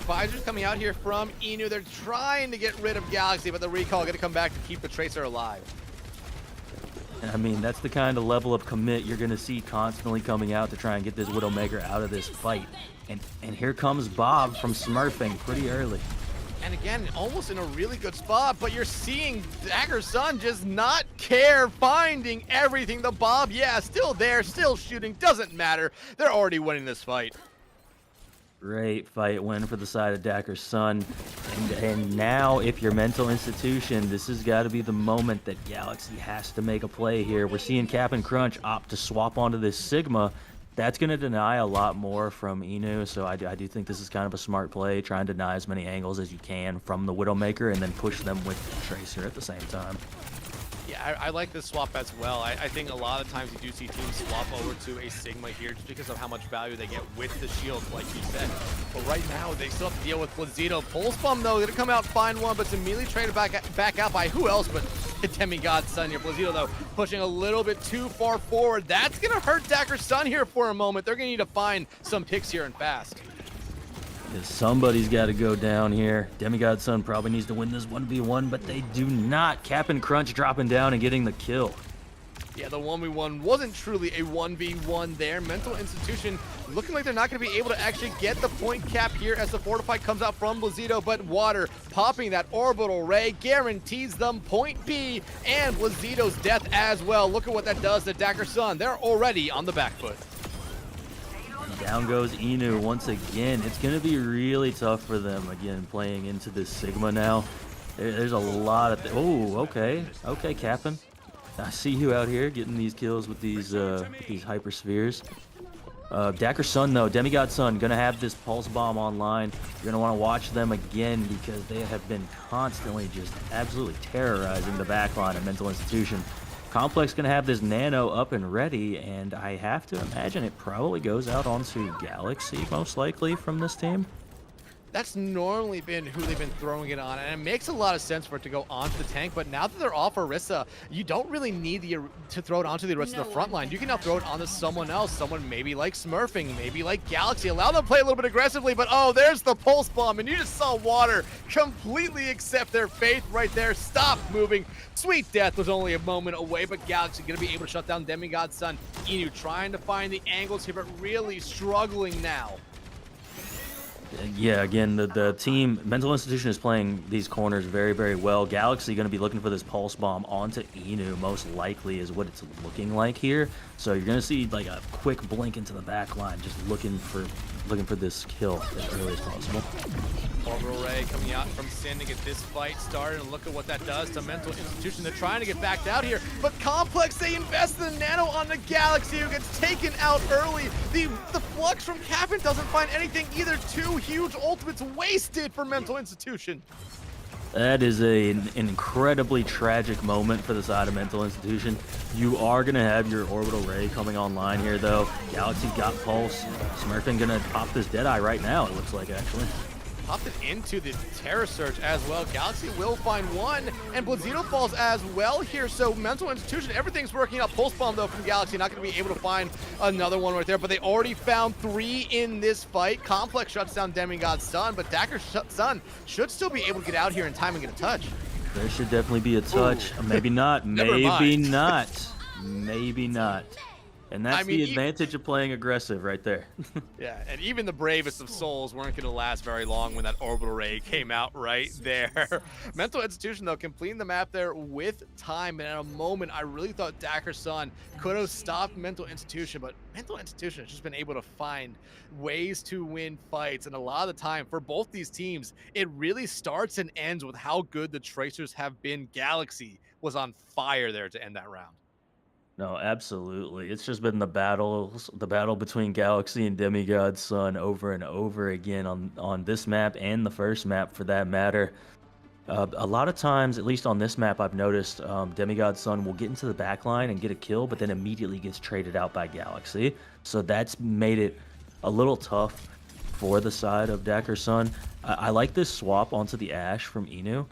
Pfizer's coming out here from Inu. They're trying to get rid of Galaxy, but the recall going to come back to keep the Tracer alive. I mean, that's the kind of level of commit you're going to see constantly coming out to try and get this Widowmaker out of this fight. And here comes Bob from Smurfing pretty early. And again, almost in a really good spot, but you're seeing Dakr Sun just not care, finding everything. The Bob, yeah, still there, still shooting, doesn't matter. They're already winning this fight. Great fight win for the side of Dakr Sun. And now, if you're Mental Institution, this has got to be the moment that Galaxy has to make a play here. We're seeing Cap and Crunch opt to swap onto this Sigma. That's going to deny a lot more from Inu, so I do think this is kind of a smart play. Try and deny as many angles as you can from the Widowmaker and then push them with the Tracer at the same time. Yeah, I like this swap as well. I think a lot of times you do see teams swap over to a Sigma here just because of how much value they get with the shield, like you said. But right now, they still have to deal with Blazito. Pulse Bomb, though, going to come out, find one, but it's immediately traded back out by who else but Demigod Sun here. Blazito, though, pushing a little bit too far forward. That's going to hurt Dakr Sun here for a moment. They're going to need to find some picks here and fast. Yeah, somebody's got to go down here. Demigod Sun probably needs to win this 1v1, but they do not. Cap'n Crunch dropping down and getting the kill. Yeah, the 1v1 wasn't truly a 1v1 there. Mental Institution looking like they're not going to be able to actually get the point cap here as the Fortify comes out from Blazito, but Water popping that orbital ray guarantees them point B and Blazito's death as well. Look at what that does to Dakr Sun. They're already on the back foot. Down goes Inu once again. It's going to be really tough for them, again, playing into this Sigma now. There's a lot of... Oh, okay. Okay, Cap'n. I see you out here getting these kills with these hyperspheres. Dakr Sun, though, Demigod Sun, gonna have this pulse bomb online. You're gonna want to watch them again because they have been constantly just absolutely terrorizing the backline of Mental Institution. Complex gonna have this nano up and ready, and I have to imagine it probably goes out onto Galaxy most likely from this team. That's normally been who they've been throwing it on, and it makes a lot of sense for it to go onto the tank, but now that they're off Orisa, you don't really need to throw it onto the rest of the front line. You can now throw it onto someone else, someone maybe like Smurfing, maybe like Galaxy. Allow them to play a little bit aggressively, but oh, there's the pulse bomb, and you just saw Water completely accept their faith right there. Stop moving. Sweet Death was only a moment away, but Galaxy going to be able to shut down Demigod Sun. Inu trying to find the angles here, but really struggling now. Yeah, again, the team, Mental Institution is playing these corners very, very well. Galaxy going to be looking for this pulse bomb onto Inu, most likely is what it's looking like here. So you're going to see like a quick blink into the back line, just looking for this kill as early as possible. Orbital Ray coming out from Sin to get this fight started, and look at what that does to Mental Institution. They're trying to get backed out here, but Complex, they invest the nano on the Galaxy, who gets taken out early. The flux from Cap'n doesn't find anything either. Two huge ultimates wasted for Mental Institution. That is an incredibly tragic moment for the side of Mental Institution. You are going to have your Orbital Ray coming online here, though. Galaxy's got Pulse. Smurfing going to pop this Deadeye right now, it looks like, actually. Popped it into the Terror Surge as well. Galaxy will find one, and Blazito falls as well here. So Mental Institution, everything's working out. Pulse Bomb, though, from Galaxy. Not going to be able to find another one right there, but they already found 3 in this fight. Complex shuts down Demigod Sun, but Dakr Sun should still be able to get out here in time and get a touch. There should definitely be a touch. Ooh. Maybe not. Maybe not. Maybe not. And that's the advantage of playing aggressive right there. Yeah, and even the bravest of souls weren't going to last very long when that orbital ray came out right there. Mental Institution, though, completing the map there with time. And at a moment, I really thought Dakr Sun could have stopped Mental Institution, but Mental Institution has just been able to find ways to win fights. And a lot of the time, for both these teams, it really starts and ends with how good the Tracers have been. Galaxy was on fire there to end that round. No, absolutely. It's just been the battle between Galaxy and Demigod Sun over and over again on this map and the first map for that matter. A lot of times, at least on this map, I've noticed Demigod Sun will get into the backline and get a kill, but then immediately gets traded out by Galaxy. So that's made it a little tough for the side of Dakr Sun. I like this swap onto the Ashe from Inu.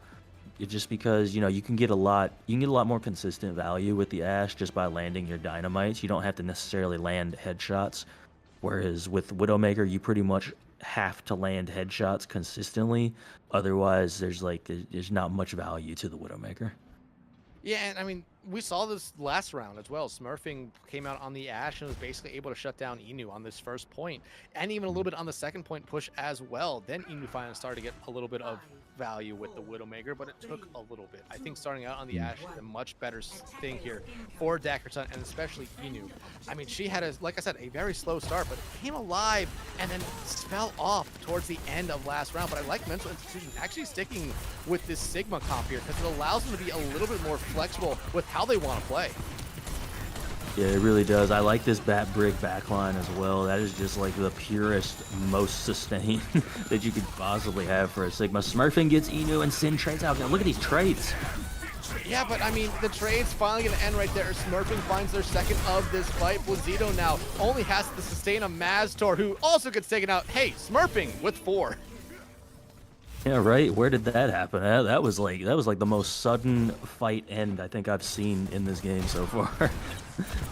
Just because, you know, you can get a lot more consistent value with the Ashe just by landing your dynamites. You don't have to necessarily land headshots, whereas with Widowmaker you pretty much have to land headshots consistently. Otherwise there's not much value to the Widowmaker. Yeah, and I mean, we saw this last round as well. Smurfing came out on the Ashe and was basically able to shut down Inu on this first point, and even a little bit on the second point push as well. Then Inu finally started to get a little bit of value with the Widowmaker, but it took a little bit. I think starting out on the Ashe is a much better thing here for Dakr Sun, and especially Inu. I mean, she had, like I said, a very slow start, but came alive and then fell off towards the end of last round. But I like Mental Institution actually sticking with this Sigma comp here because it allows them to be a little bit more flexible with how they want to play. Yeah, it really does. I like this Bat Brig backline as well. That is just like the purest, most sustained that you could possibly have for a Sigma. Smurfing gets Inu and Sin trades out. Now look at these trades. Yeah, but I mean, the trade's finally going to end right there. Smurfing finds their second of this fight. Blazito now only has to sustain a Maztor, who also gets taken out. Hey, Smurfing with 4. Yeah, right. Where did that happen? That was like the most sudden fight end I think I've seen in this game so far.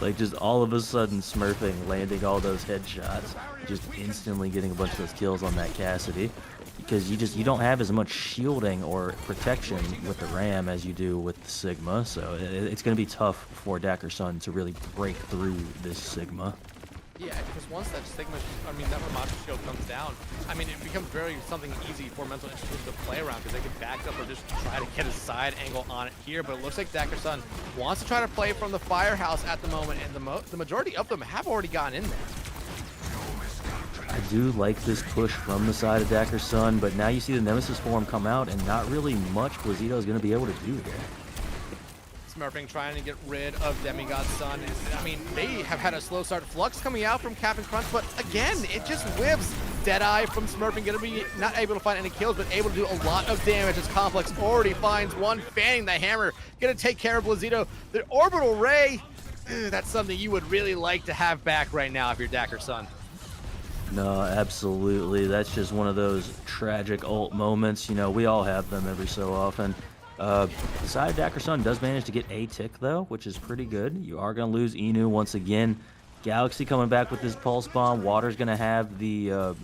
Like just all of a sudden smurfing, landing all those headshots, just instantly getting a bunch of those kills on that Cassidy. Because you don't have as much shielding or protection with the Ram as you do with the Sigma, so it's going to be tough for Dakr Sun to really break through this Sigma. Yeah, because once that Sigma, that Ramatra shield comes down, it becomes something easy for Mental Institution to play around because they can back up or just try to get a side angle on it here. But it looks like Dakr Sun wants to try to play from the firehouse at the moment, and the majority of them have already gone in there. I do like this push from the side of Dakr Sun, but now you see the Nemesis form come out, and not really much Blazito is going to be able to do here. Smurfing trying to get rid of Demigod Sun. They have had a slow start. Flux coming out from Captain Crunch, but again, it just whiffs. Deadeye from Smurfing, gonna be not able to find any kills, but able to do a lot of damage as Complex already finds one, fanning the hammer, gonna take care of Blazito. The Orbital Ray, that's something you would really like to have back right now if you're Dakr Sun. No, absolutely. That's just one of those tragic ult moments. We all have them every so often. The side of Dakr Sun does manage to get a tick, though, which is pretty good. You are going to lose Inu once again. Galaxy coming back with this Pulse Bomb. Water's going to have the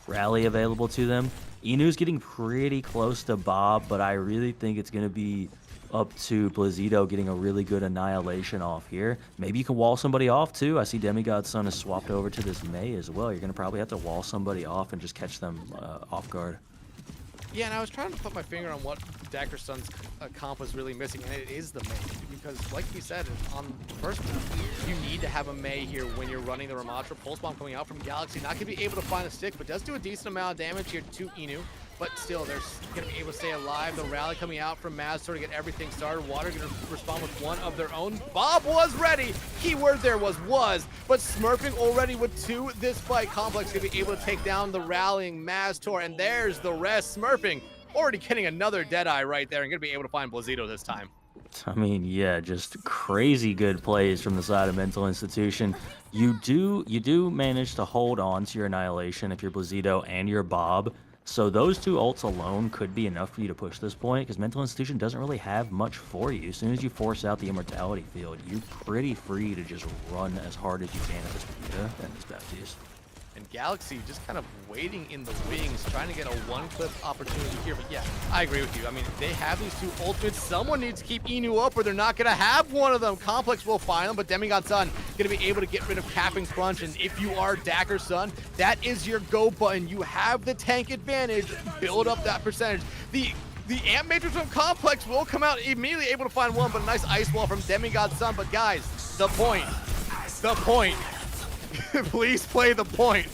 rally available to them. Inu's getting pretty close to Bob, but I really think it's going to be up to Blazito getting a really good annihilation off here. Maybe you can wall somebody off, too. I see Demigod Sun has swapped over to this Mei as well. You're going to probably have to wall somebody off and just catch them off guard. Yeah, and I was trying to put my finger on what Dakr Sun's comp was really missing, and it is the Mei. Because, like you said, on the first move, you need to have a Mei here when you're running the Ramatra. Pulse Bomb coming out from Galaxy. Not going to be able to find a stick, but does do a decent amount of damage here to Inu. But still, they're going to be able to stay alive. The rally coming out from Maz to get everything started. Water going to respond with one of their own. Bob was ready. Keyword there was. But Smurfing already with two. This fight, Complex going to be able to take down the rallying Maztor. And there's the rest. Smurfing already getting another Deadeye right there and going to be able to find Blazito this time. Yeah, just crazy good plays from the side of Mental Institution. You do manage to hold on to your Annihilation if you're Blazito and you're Bob. So those two ults alone could be enough for you to push this point, because Mental Institution doesn't really have much for you. As soon as you force out the Immortality field, you're pretty free to just run as hard as you can at this Vita and this Baptiste. And Galaxy just kind of waiting in the wings, trying to get a one-clip opportunity here. But yeah, I agree with you. They have these two ultimates. Someone needs to keep Inu up or they're not going to have one of them. Complex will find them, but Demigod Sun going to be able to get rid of Capping Crunch. And if you are Dakr Sun, that is your go button. You have the tank advantage. Build up that percentage. The Amp Matrix from Complex will come out immediately able to find one, but a nice ice wall from Demigod Sun. But guys, the point. Please play the point.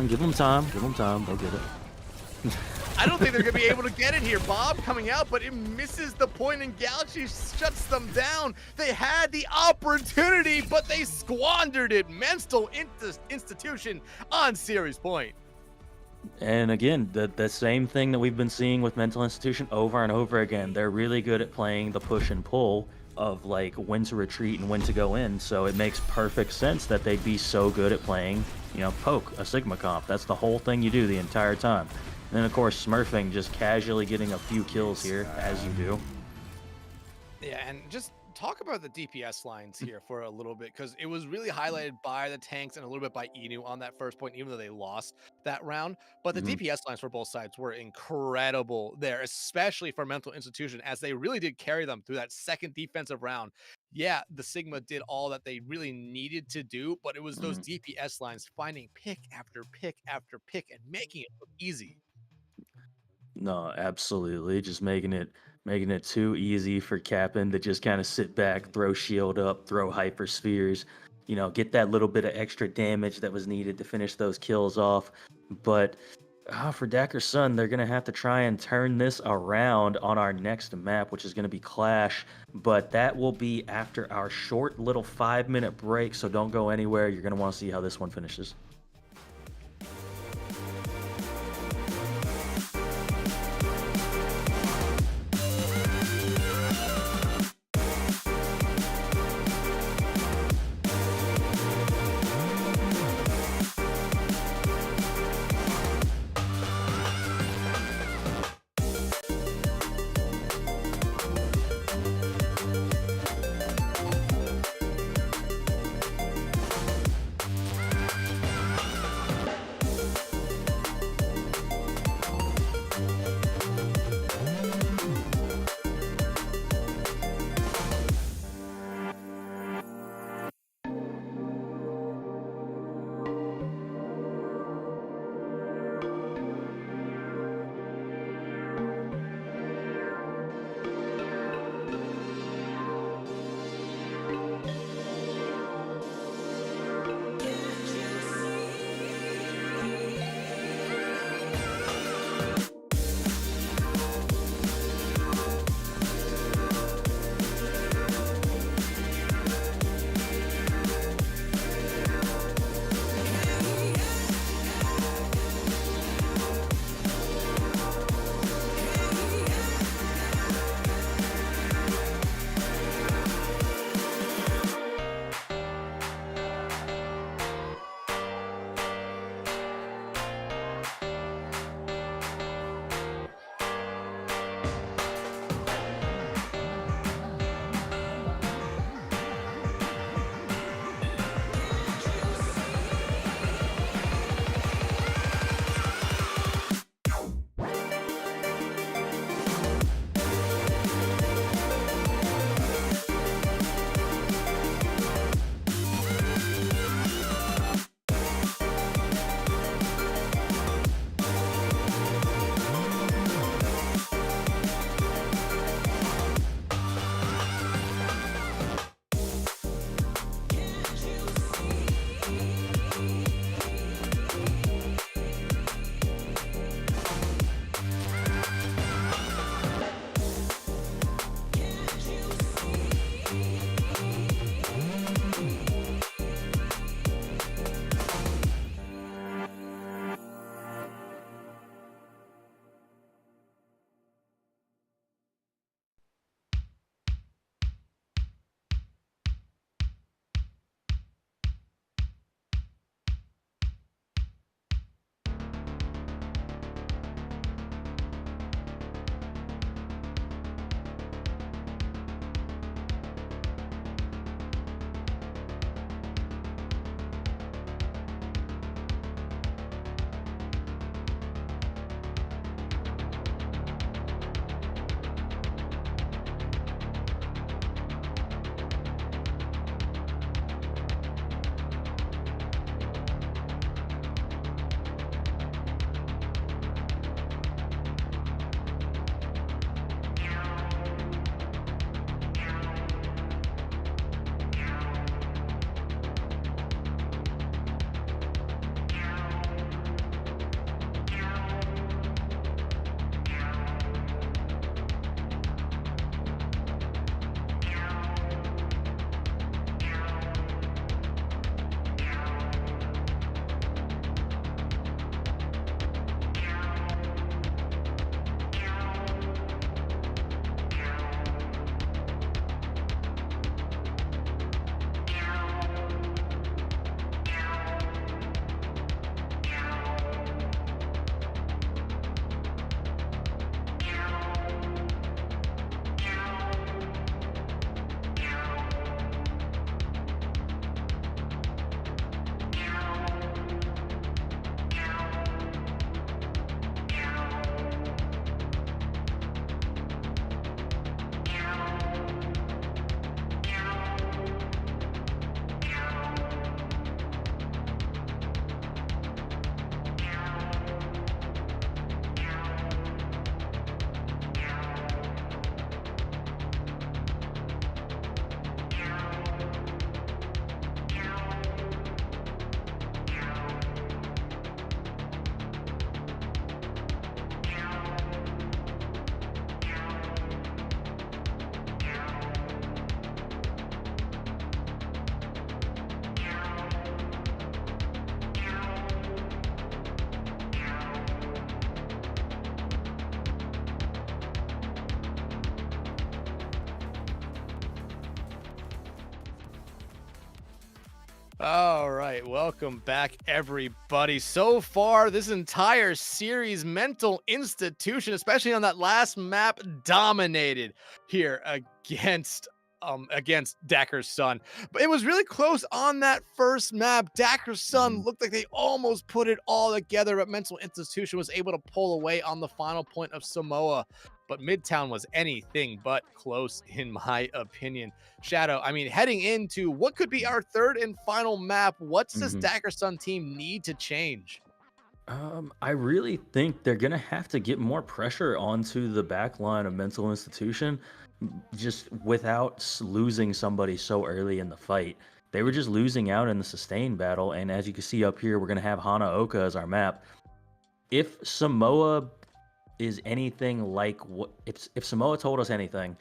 Give them time. They'll get it. I don't think they're going to be able to get it here. Bob coming out, but it misses the point, and Galaxy shuts them down. They had the opportunity, but they squandered it. Mental Institution on series point. And again, the same thing that we've been seeing with Mental Institution over and over again. They're really good at playing the push and pull of like when to retreat and when to go in, so it makes perfect sense that they'd be so good at playing, poke, a Sigma comp. That's the whole thing you do the entire time. And then of course Smurfing just casually getting a few kills here, as you do. Yeah, and just talk about the DPS lines here for a little bit, because it was really highlighted by the tanks and a little bit by Inu on that first point, even though they lost that round. But the DPS lines for both sides were incredible there, especially for Mental Institution, as they really did carry them through that second defensive round. Yeah, the Sigma did all that they really needed to do, but it was those DPS lines finding pick after pick after pick and making it look easy. No, absolutely. Just making it too easy for Cap'n to just kind of sit back, throw shield up, throw hyperspheres, get that little bit of extra damage that was needed to finish those kills off. But for Dakr Sun, they're going to have to try and turn this around on our next map, which is going to be Clash. But that will be after our short little 5-minute break, so don't go anywhere. You're going to want to see how this one finishes. All right, welcome back, everybody. So far, this entire series, Mental Institution, especially on that last map, dominated here against Dakr Sun. But it was really close on that first map. Dakr Sun looked like they almost put it all together, but Mental Institution was able to pull away on the final point of Samoa. But Midtown was anything but close, in my opinion. Shadow, I mean, heading into what could be our third and final map, what's this Dakr Sun team need to change? I really think they're gonna have to get more pressure onto the back line of Mental Institution, just without losing somebody so early in the fight. They were just losing out in the sustain battle, and as you can see up here, we're gonna have Hanaoka as our map. If Samoa is anything like what if Samoa told us anything,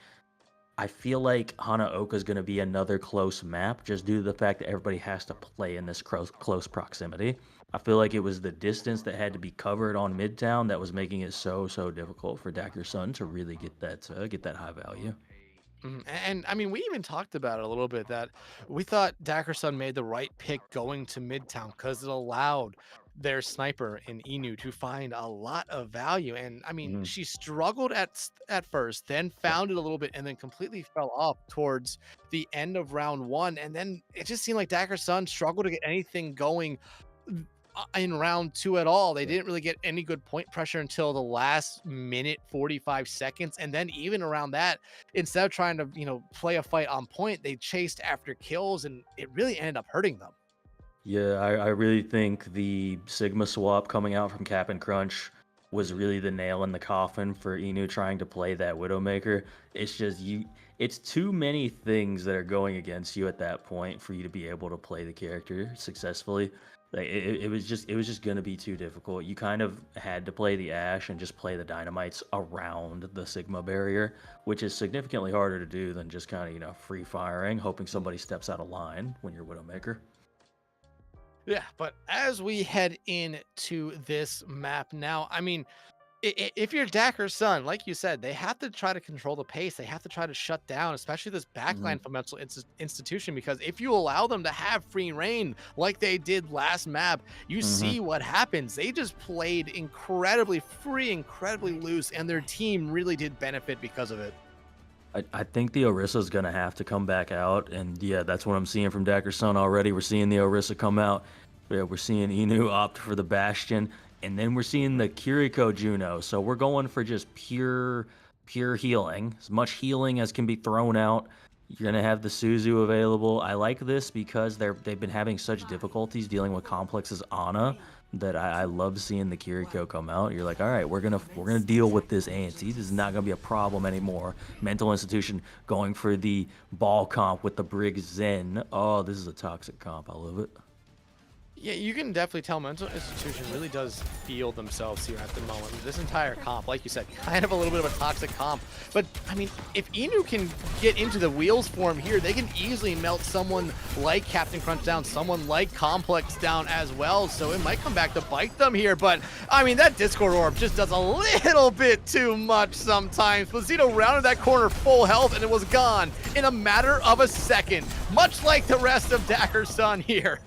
I feel like Hanaoka is going to be another close map just due to the fact that everybody has to play in this close proximity. I feel like it was the distance that had to be covered on Midtown that was making it so difficult for Dakr Sun to really get that high value. And I mean, we even talked about it a little bit that we thought Dakr Sun made the right pick going to Midtown because it allowed their sniper in Inu to find a lot of value. And I mean, she struggled at first, then found it a little bit, and then completely fell off towards the end of round 1. And then it just seemed like Dakr Sun struggled to get anything going in round 2 at all. They didn't really get any good point pressure until the last minute 45 seconds, and then even around that, instead of trying to play a fight on point, they chased after kills, and it really ended up hurting them. Yeah, I really think the Sigma swap coming out from Cap and Crunch was really the nail in the coffin for Inu trying to play that Widowmaker. It's just it's too many things that are going against you at that point for you to be able to play the character successfully. Like it was just gonna be too difficult. You kind of had to play the Ashe and just play the Dynamites around the Sigma barrier, which is significantly harder to do than just kind of free firing, hoping somebody steps out of line when you're Widowmaker. Yeah, but as we head into this map now, I mean, if you're Dakr Sun, like you said, they have to try to control the pace. They have to try to shut down, especially this backline from Mental Institution, because if you allow them to have free reign like they did last map, you see what happens. They just played incredibly free, incredibly loose, and their team really did benefit because of it. I think the Orisa is going to have to come back out, and yeah, that's what I'm seeing from Dakr Sun already. We're seeing the Orisa come out. Yeah, we're seeing Inu opt for the Bastion, and then we're seeing the Kiriko Juno. So we're going for just pure healing, as much healing as can be thrown out. You're going to have the Suzu available. I like this because they've been having such difficulties dealing with Complex's Ana that I love seeing the Kiriko come out. You're like, all right, we're gonna deal with this ante. This is not gonna be a problem anymore. Mental Institution going for the ball comp with the Brig Zen. Oh, this is a toxic comp. I love it. Yeah, you can definitely tell Mental Institution really does feel themselves here at the moment. This entire comp, like you said, kind of a little bit of a toxic comp. But, I mean, if Inu can get into the wheels form here, they can easily melt someone like Captain Crunch down, someone like Complex down as well. So it might come back to bite them here. But, I mean, that Discord Orb just does a little bit too much sometimes. Blazito rounded that corner full health, and it was gone in a matter of a second, much like the rest of Dakr Sun here.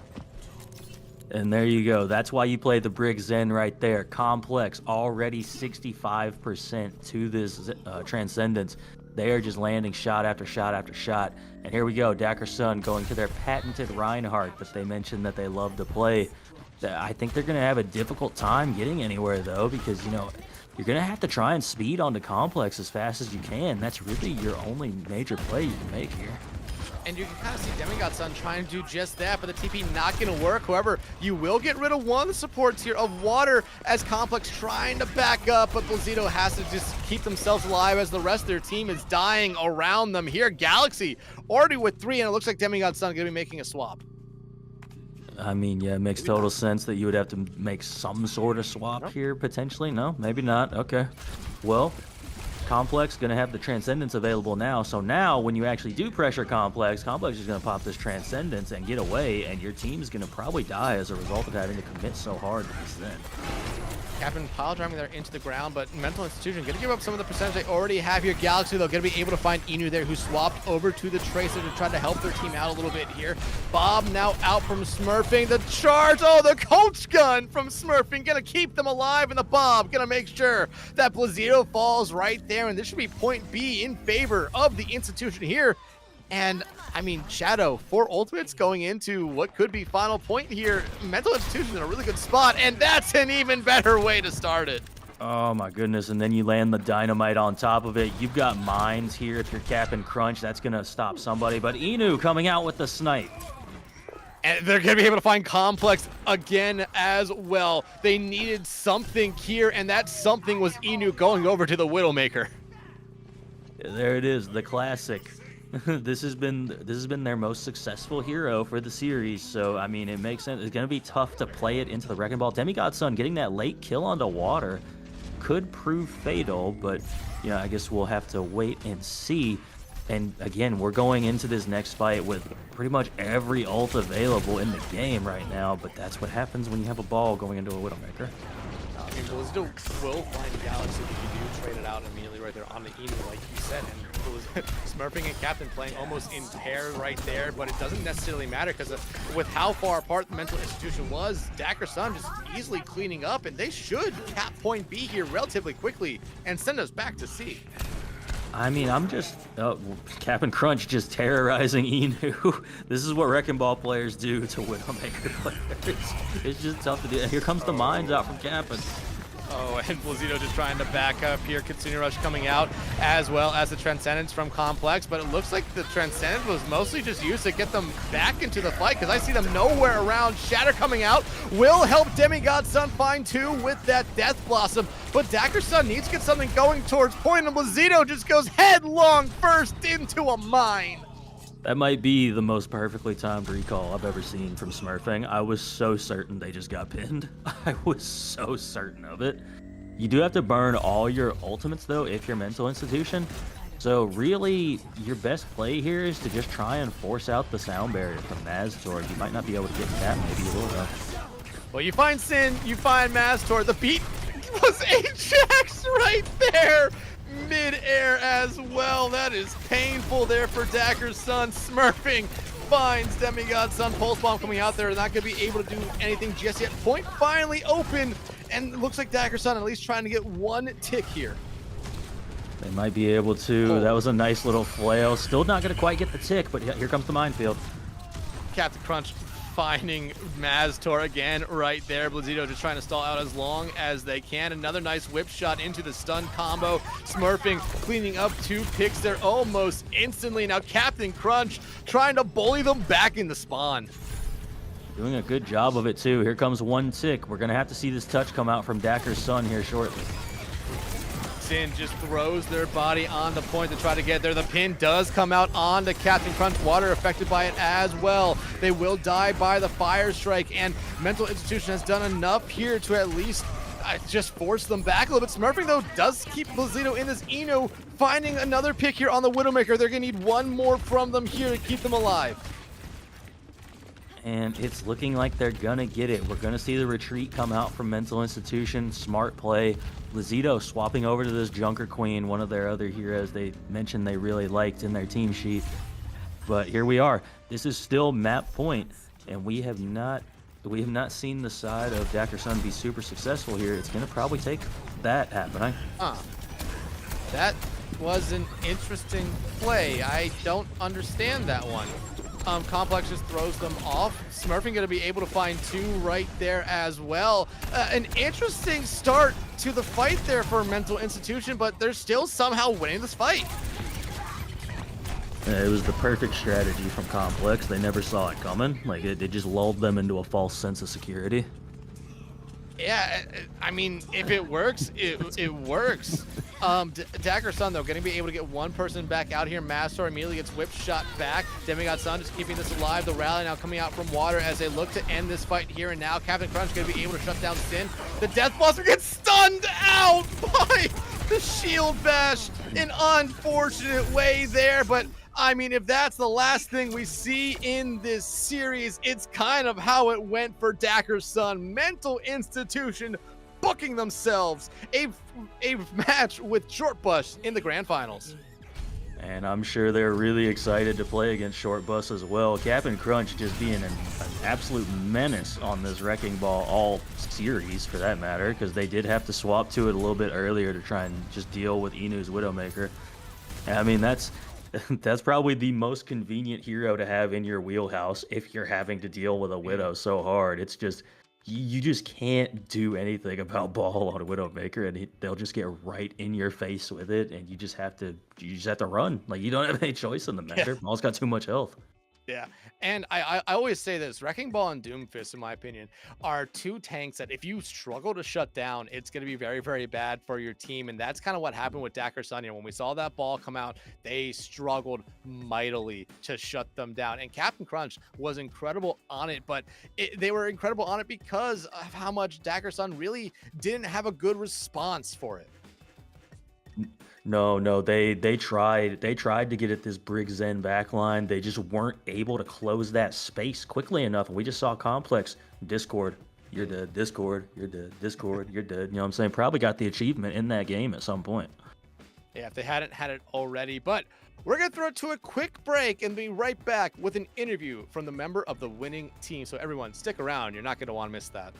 And there you go. That's why you play the Brig Zen right there. Complex already 65% to this Transcendence. They are just landing shot after shot after shot. And here we go. Dakr Sun going to their patented Reinhardt that they mentioned that they love to play. I think they're going to have a difficult time getting anywhere, though, because, you're going to have to try and speed onto Complex as fast as you can. That's really your only major play you can make here. And you can kind of see Demigod Sun trying to do just that, but the TP not going to work. However, you will get rid of one of the supports here of Water as Complex trying to back up, but Blazito has to just keep themselves alive as the rest of their team is dying around them here. Galaxy already with 3, and it looks like Demigod Sun going to be making a swap. I mean, yeah, it makes total sense that you would have to make some sort of swap here, potentially. No, maybe not. Okay. Well, Complex going to have the Transcendence available now. So now when you actually do pressure Complex is going to pop this Transcendence and get away, and your team's going to probably die as a result of having to commit so hard to this then. Captain pile driving there into the ground, but Mental Institution gonna give up some of the percentage they already have here. Galaxy, though, gonna be able to find Inu there, who swapped over to the Tracer to try to help their team out a little bit here. Bob now out from Smurfing. The charge, oh, the coach gun from Smurfing, gonna keep them alive, and the Bob gonna make sure that Blazito falls right there, and this should be point B in favor of the Institution here. And I mean, Shadow, 4 ultimates going into what could be final point here. Mental Institution in a really good spot, and that's an even better way to start it. Oh my goodness, and then you land the dynamite on top of it. You've got mines here. If you're capping Crunch, that's gonna stop somebody, but Inu coming out with the snipe. And they're gonna be able to find Complex again as well. They needed something here, and that something was Inu going over to the Widowmaker. There it is, the classic. This has been their most successful hero for the series, so I mean it makes sense. It's gonna be tough to play it into the Wrecking Ball. Demigod Sun getting that late kill onto water could prove fatal, but you know, I guess we'll have to wait and see. And again, we're going into this next fight with pretty much every ult available in the game right now, but that's what happens when you have a ball going into a Widowmaker. I mean, Blazito will find Galaxy if you do trade it out immediately right there on the Inu, like you said. And Smurfing and Captain playing almost in pair right there, but it doesn't necessarily matter because with how far apart the Mental Institution was, Dakr Sun just easily cleaning up, and they should cap point B here relatively quickly and send us back to C. I mean, I'm just Captain Crunch just terrorizing Inu. This is what Wrecking Ball players do to Widowmaker players. It's just tough to do. And here comes the mines out from Captain. Oh, and Blazito just trying to back up here. Kitsune Rush coming out, as well as the Transcendence from Complex, but it looks like the Transcendence was mostly just used to get them back into the fight, because I see them nowhere around. Shatter coming out will help Demigod Sun find 2 with that Death Blossom, but Dakr Sun needs to get something going towards point, and Blazito just goes headlong first into a mine. That might be the most perfectly timed recall I've ever seen from Smurfing. I was so certain they just got pinned. I was so certain of it. You do have to burn all your ultimates, though, if you're Mental Institution. So really, your best play here is to just try and force out the sound barrier from Maztor. You might not be able to get that, maybe you will, though. Well, you find Sin, you find Maztor. The beat was Ajax right there. Mid-air as well. That is painful there for Dakr Sun. Smurfing finds Demigod Sun. Pulse Bomb coming out there. Not going to be able to do anything just yet. Point finally open. And it looks like Dakr Sun at least trying to get 1 tick here. They might be able to. Oh. That was a nice little flail. Still not going to quite get the tick, but here comes the minefield. Captain Crunch finding Maztor again right there. Blazito just trying to stall out as long as they can. Another nice whip shot into the stun combo. Smurfing cleaning up 2 picks there almost instantly. Now Captain Crunch trying to bully them back in the spawn. Doing a good job of it too. Here comes 1 tick. We're going to have to see this touch come out from Dakr Sun here shortly. Sin just throws their body on the point to try to get there. The pin does come out on the Captain Crunch. Water affected by it as well. They will die by the Fire Strike, and Mental Institution has done enough here to at least just force them back a little bit. Smurfing, though, does keep Blazito in this Inu, finding another pick here on the Widowmaker. They're going to need 1 more from them here to keep them alive. And it's looking like they're gonna get it. We're gonna see the retreat come out from Mental Institution. Smart play. Blazito swapping over to this Junker Queen, one of their other heroes they mentioned they really liked in their team sheet. But here we are. This is still map point, and we have not seen the side of Dakr Sun be super successful here. It's gonna probably take that happening. That was an interesting play. I don't understand that one. Complex just throws them off. Smurfing going to be able to find 2 right there as well. An interesting start to the fight there for Mental Institution, but they're still somehow winning this fight. It was the perfect strategy from Complex. They never saw it coming. Like, it just lulled them into a false sense of security. Yeah, I mean, if it works, it works. Dakr Sun, though, going to be able to get 1 person back out here. Maztor immediately gets whip shot back. Demigod Sun just keeping this alive. The rally now coming out from water as they look to end this fight here and now. Captain Crunch going to be able to shut down Sin. The Death Blaster gets stunned out by the Shield Bash. An unfortunate way there, but I mean, if that's the last thing we see in this series, it's kind of how it went for Dakr Sun. Mental Institution booking themselves a match with Short Bus in the grand finals. And I'm sure they're really excited to play against Short Bus as well. Captain Crunch just being an absolute menace on this Wrecking Ball all series, for that matter, because they did have to swap to it a little bit earlier to try and just deal with Inu's Widowmaker. And I mean, that's probably the most convenient hero to have in your wheelhouse if you're having to deal with a Widow so hard. It's just, you just can't do anything about Ball on a Widowmaker, and they'll just get right in your face with it, and you just have to run. Like, you don't have any choice in the matter. Yeah. Ball's got too much health. Yeah, and I always say this, Wrecking Ball and Doomfist, in my opinion, are two tanks that if you struggle to shut down, it's going to be very, very bad for your team, and that's kind of what happened with Dakr Sun. When we saw that ball come out, they struggled mightily to shut them down, and Captain Crunch was incredible on it, but they were incredible on it because of how much Dakr Sun really didn't have a good response for it. No, they tried to get at this Brig Zen backline. They just weren't able to close that space quickly enough. And we just saw Complex, Discord, you're dead, Discord, you're dead, Discord, you're dead. You know what I'm saying? Probably got the achievement in that game at some point. Yeah, if they hadn't had it already. But we're going to throw it to a quick break and be right back with an interview from the member of the winning team. So everyone, stick around. You're not going to want to miss that.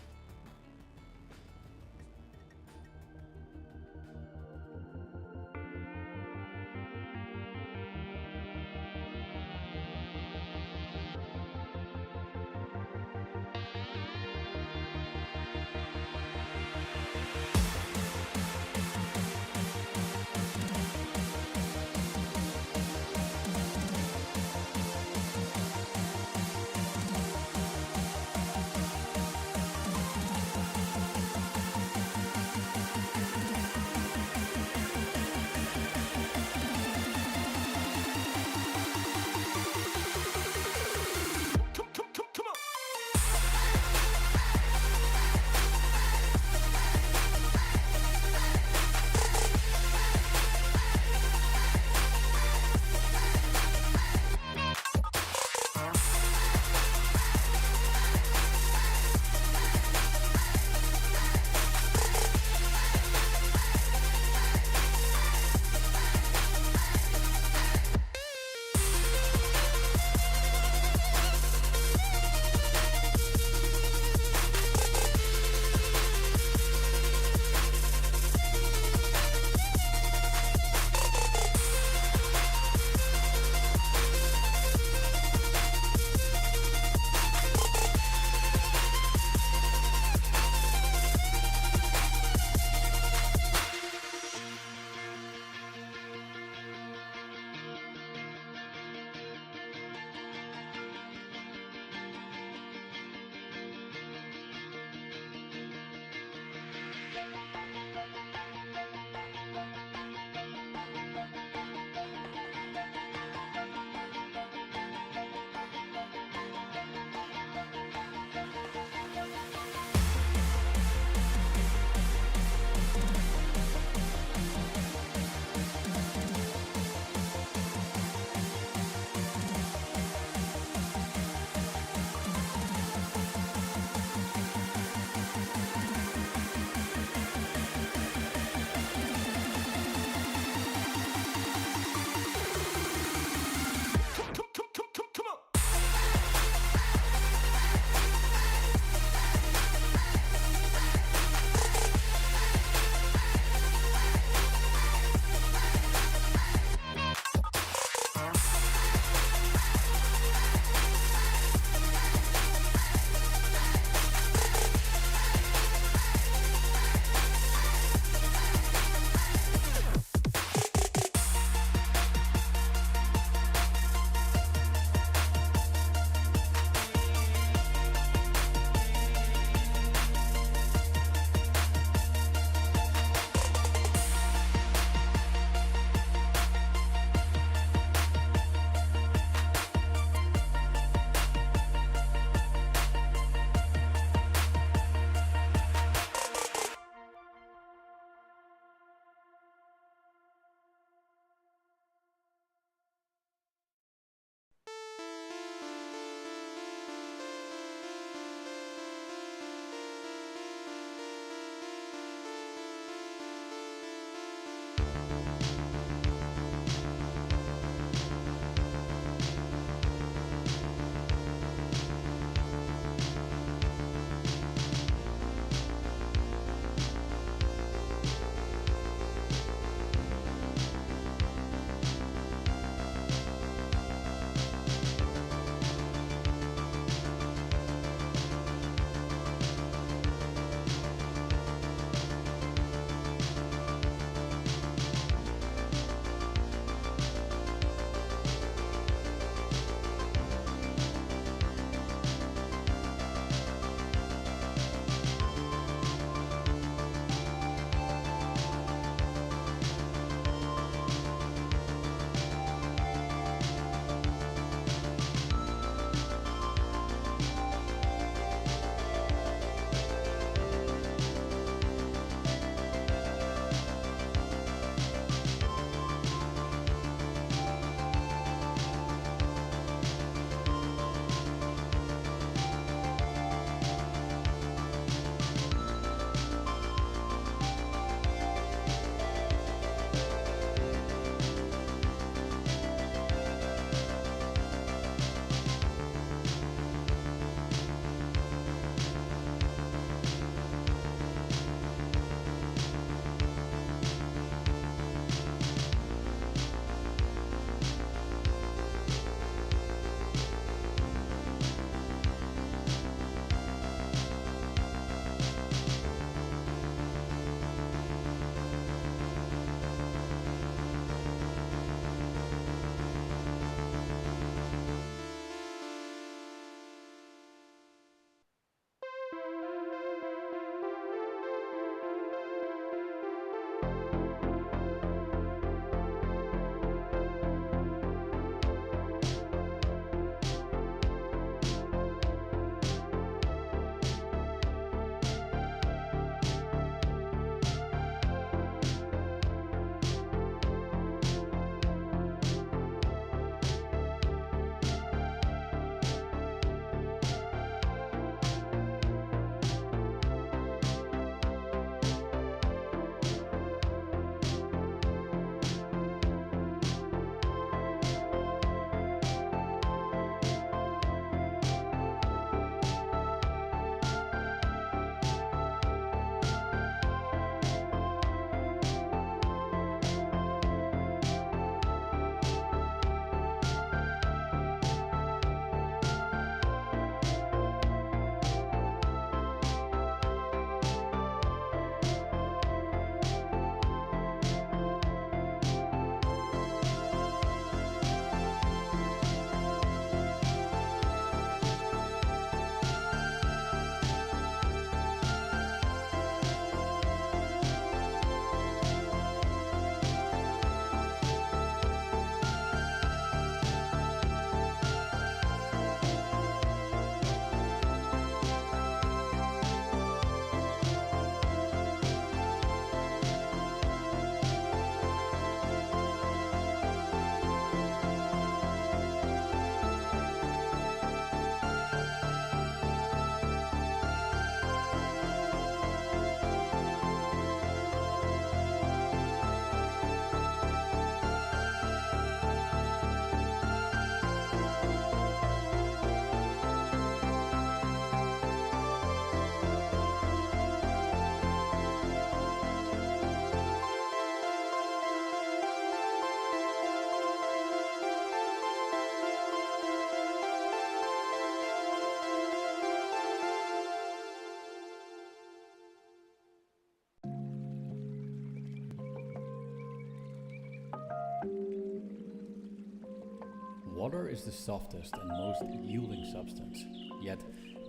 Water is the softest and most yielding substance, yet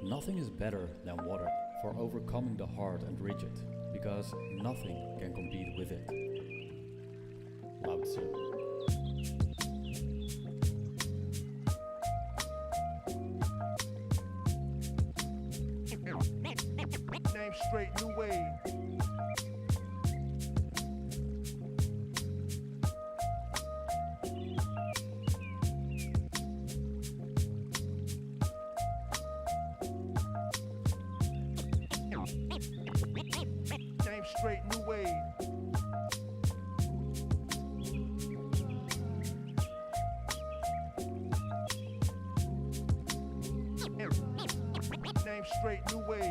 nothing is better than water for overcoming the hard and rigid, because nothing can compete with it. Lao Tzu. Name straight, new wave. Name straight, new wave. Name straight, new wave.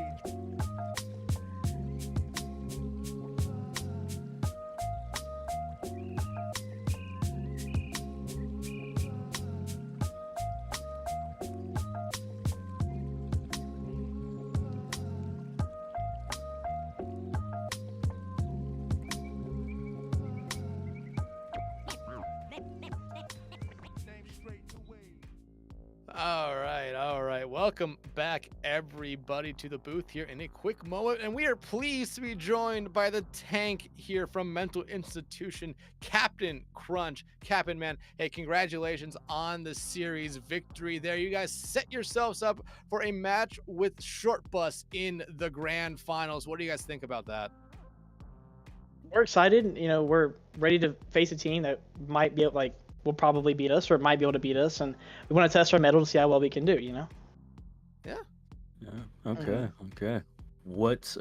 All right. Welcome back, everybody, to the booth here in a quick moment. And we are pleased to be joined by the tank here from Mental Institution, Captain Crunch. Captain, man, hey, congratulations on the series victory there. You guys set yourselves up for a match with Short Bus in the grand finals. What do you guys think about that? We're excited. You know, we're ready to face a team that might be will probably beat us, or might be able to beat us, and we want to test our mettle to see how well we can do. You know. Yeah. Okay. Okay. What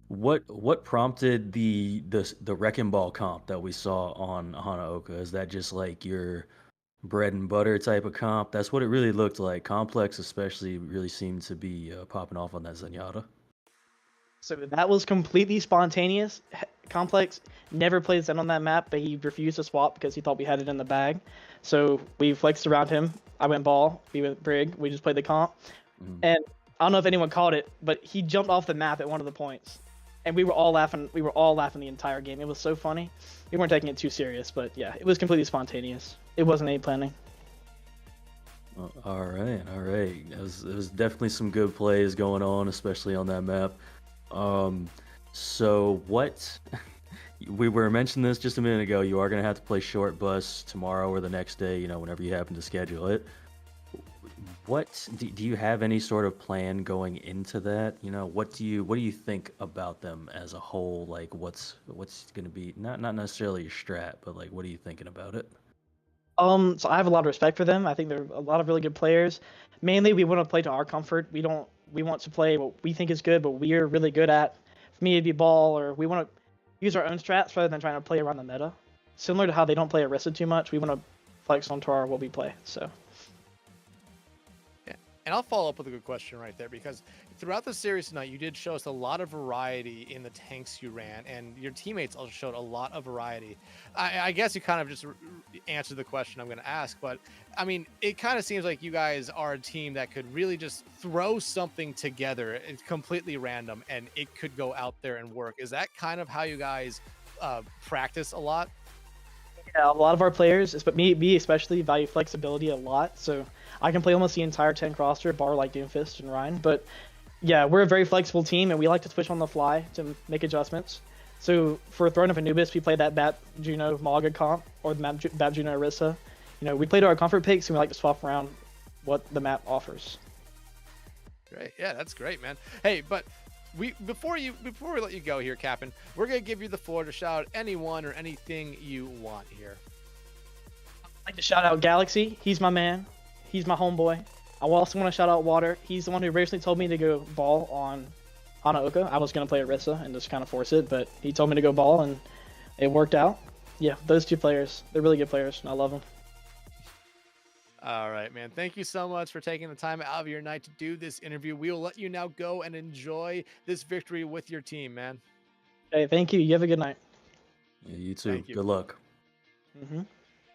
what prompted the Wrecking Ball comp that we saw on Hanaoka? Is that just like your bread and butter type of comp? That's what it really looked like. Complex especially really seemed to be popping off on that Zenyatta. So that was completely spontaneous. Complex never played Zen on that map, but he refused to swap because he thought we had it in the bag. So we flexed around him. I went ball. We went Brig. We just played the comp. And I don't know if anyone caught it, but he jumped off the map at one of the points. And we were all laughing. We were all laughing the entire game. It was so funny. We weren't taking it too serious, but yeah, it was completely spontaneous. It wasn't any planning. All right. It was definitely some good plays going on, especially on that map. So what we were mentioning this just a minute ago, you are going to have to play Short Bus tomorrow or the next day, you know, whenever you happen to schedule it. What do you have any sort of plan going into that? You know, what do you think about them as a whole? Like what's going to be not necessarily your strat, but like what are you thinking about it? So I have a lot of respect for them. I think they're a lot of really good players. Mainly we want to play to our comfort. We want to play what we think is good, but we are really good at. For me, it'd be ball, or we want to use our own strats rather than trying to play around the meta. Similar to how they don't play Orisa too much, we want to flex onto our what we play. So. Yeah, and I'll follow up with a good question right there, because throughout the series tonight, you did show us a lot of variety in the tanks you ran, and your teammates also showed a lot of variety. I guess you kind of just answered the question I'm going to ask, but I mean, it kind of seems like you guys are a team that could really just throw something together. It's completely random, and it could go out there and work. Is that kind of how you guys practice a lot? Yeah, a lot of our players, but me especially, value flexibility a lot. So I can play almost the entire tank roster, bar like Doomfist and Ryan. But yeah, we're a very flexible team, and we like to switch on the fly to make adjustments. So for Throne of Anubis, we play that Bat Juno Maga comp, or the Bat Juno Orisa. You know, we play to our comfort picks, and we like to swap around what the map offers. Great. Yeah, that's great, man. Hey, but before we let you go here, Captain, we're gonna give you the floor to shout out anyone or anything you want here. I'd like to shout out Galaxy. He's my man. He's my homeboy. I also want to shout out Water. He's the one who originally told me to go ball on Hanaoka. I was going to play Orisa and just kind of force it, but he told me to go ball, and it worked out. Yeah, those two players, they're really good players, and I love them. All right, man. Thank you so much for taking the time out of your night to do this interview. We will let you now go and enjoy this victory with your team, man. Hey, thank you. You have a good night. Yeah, you too. Thank you. Good luck.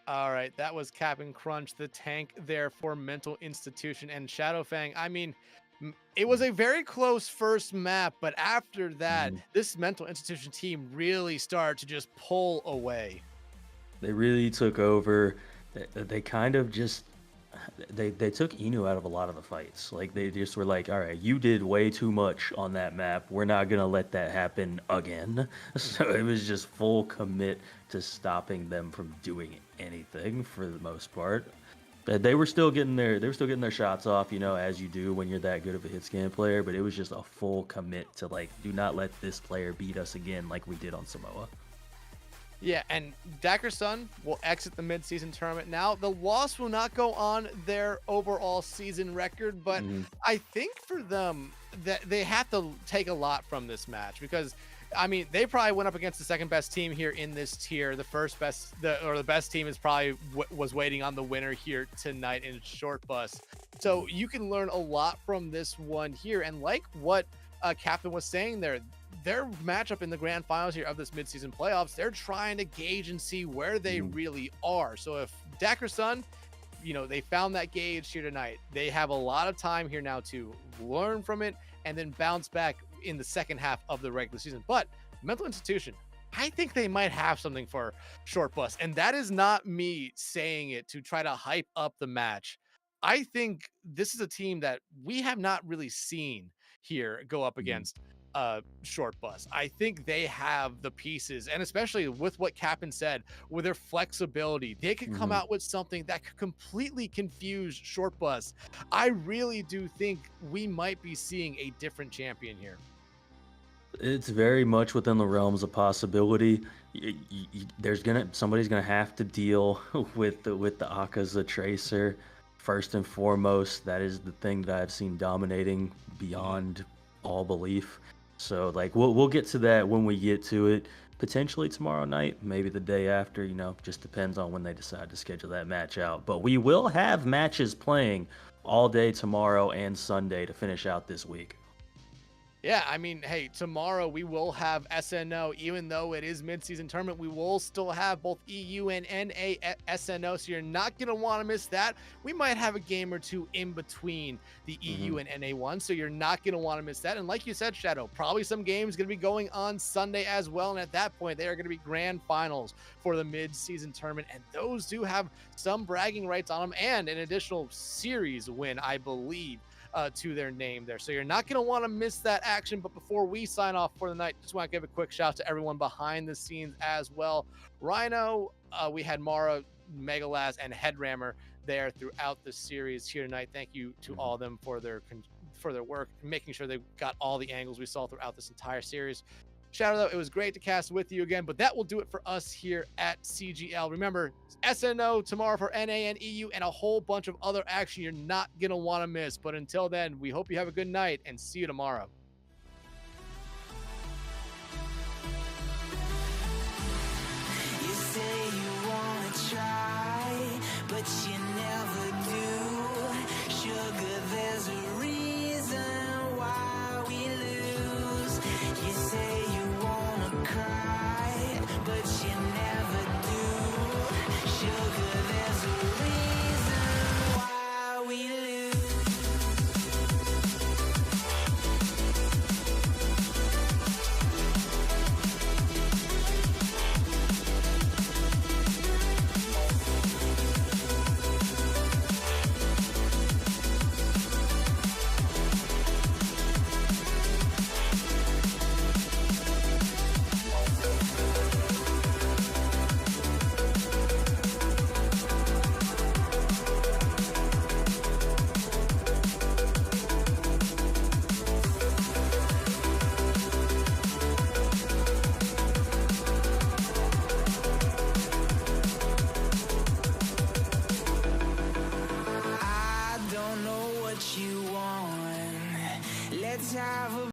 All right, that was Captain Crunch, the tank there for Mental Institution, and Shadowfang. I mean, it was a very close first map, but after that, this Mental Institution team really started to just pull away. They really took over. They kind of just they took Inu out of a lot of the fights. Like they just were like, all right, you did way too much on that map. We're not gonna let that happen again. So it was just full commit to stopping them from doing anything for the most part. They were still getting their shots off, you know, as you do when you're that good of a hit scan player, but it was just a full commit to like, do not let this player beat us again like we did on Samoa. Yeah, and Dakr Sun will exit the mid-season tournament now. The loss will not go on their overall season record, but I think for them that they have to take a lot from this match because, I mean, they probably went up against the second best team here in this tier. The best team is probably was waiting on the winner here tonight in Short Bus. So you can learn a lot from this one here, and like what Captain was saying there, their matchup in the grand finals here of this midseason playoffs, they're trying to gauge and see where they really are. So if Dakr Sun, you know, they found that gauge here tonight, they have a lot of time here now to learn from it and then bounce back in the second half of the regular season. But Mental Institution, I think they might have something for Short Bus, and that is not me saying it to try to hype up the match. I think this is a team that we have not really seen here go up against Short Bus. I think they have the pieces, and especially with what Captain said, with their flexibility, they could come out with something that could completely confuse Short Bus. I really do think we might be seeing a different champion here. It's very much within the realms of possibility. Somebody's gonna have to deal with the Akaza Tracer first and foremost. That is the thing that I've seen dominating beyond all belief. So like we'll get to that when we get to it, potentially tomorrow night, maybe the day after, you know, just depends on when they decide to schedule that match out. But we will have matches playing all day tomorrow and Sunday to finish out this week. Yeah, I mean, hey, tomorrow we will have SNO. Even though it is mid-season tournament, we will still have both EU and NA SNO, so you're not going to want to miss that. We might have a game or two in between the EU and NA one, so you're not going to want to miss that. And like you said, Shadow, probably some games going to be going on Sunday as well, and at that point, they are going to be grand finals for the mid-season tournament, and those do have some bragging rights on them and an additional series win, I believe, to their name there. So you're not going to want to miss that action. But before we sign off for the night, just want to give a quick shout out to everyone behind the scenes as well. Rhino, we had Mara, Megalaz, and Headrammer there throughout the series here tonight. Thank you to all of them for their work, making sure they got all the angles we saw throughout this entire series. Shadow, though, it was great to cast with you again, but that will do it for us here at CGL. Remember, SNO tomorrow for NA and EU and a whole bunch of other action you're not going to want to miss. But until then, we hope you have a good night and see you tomorrow. You say you wanna try, but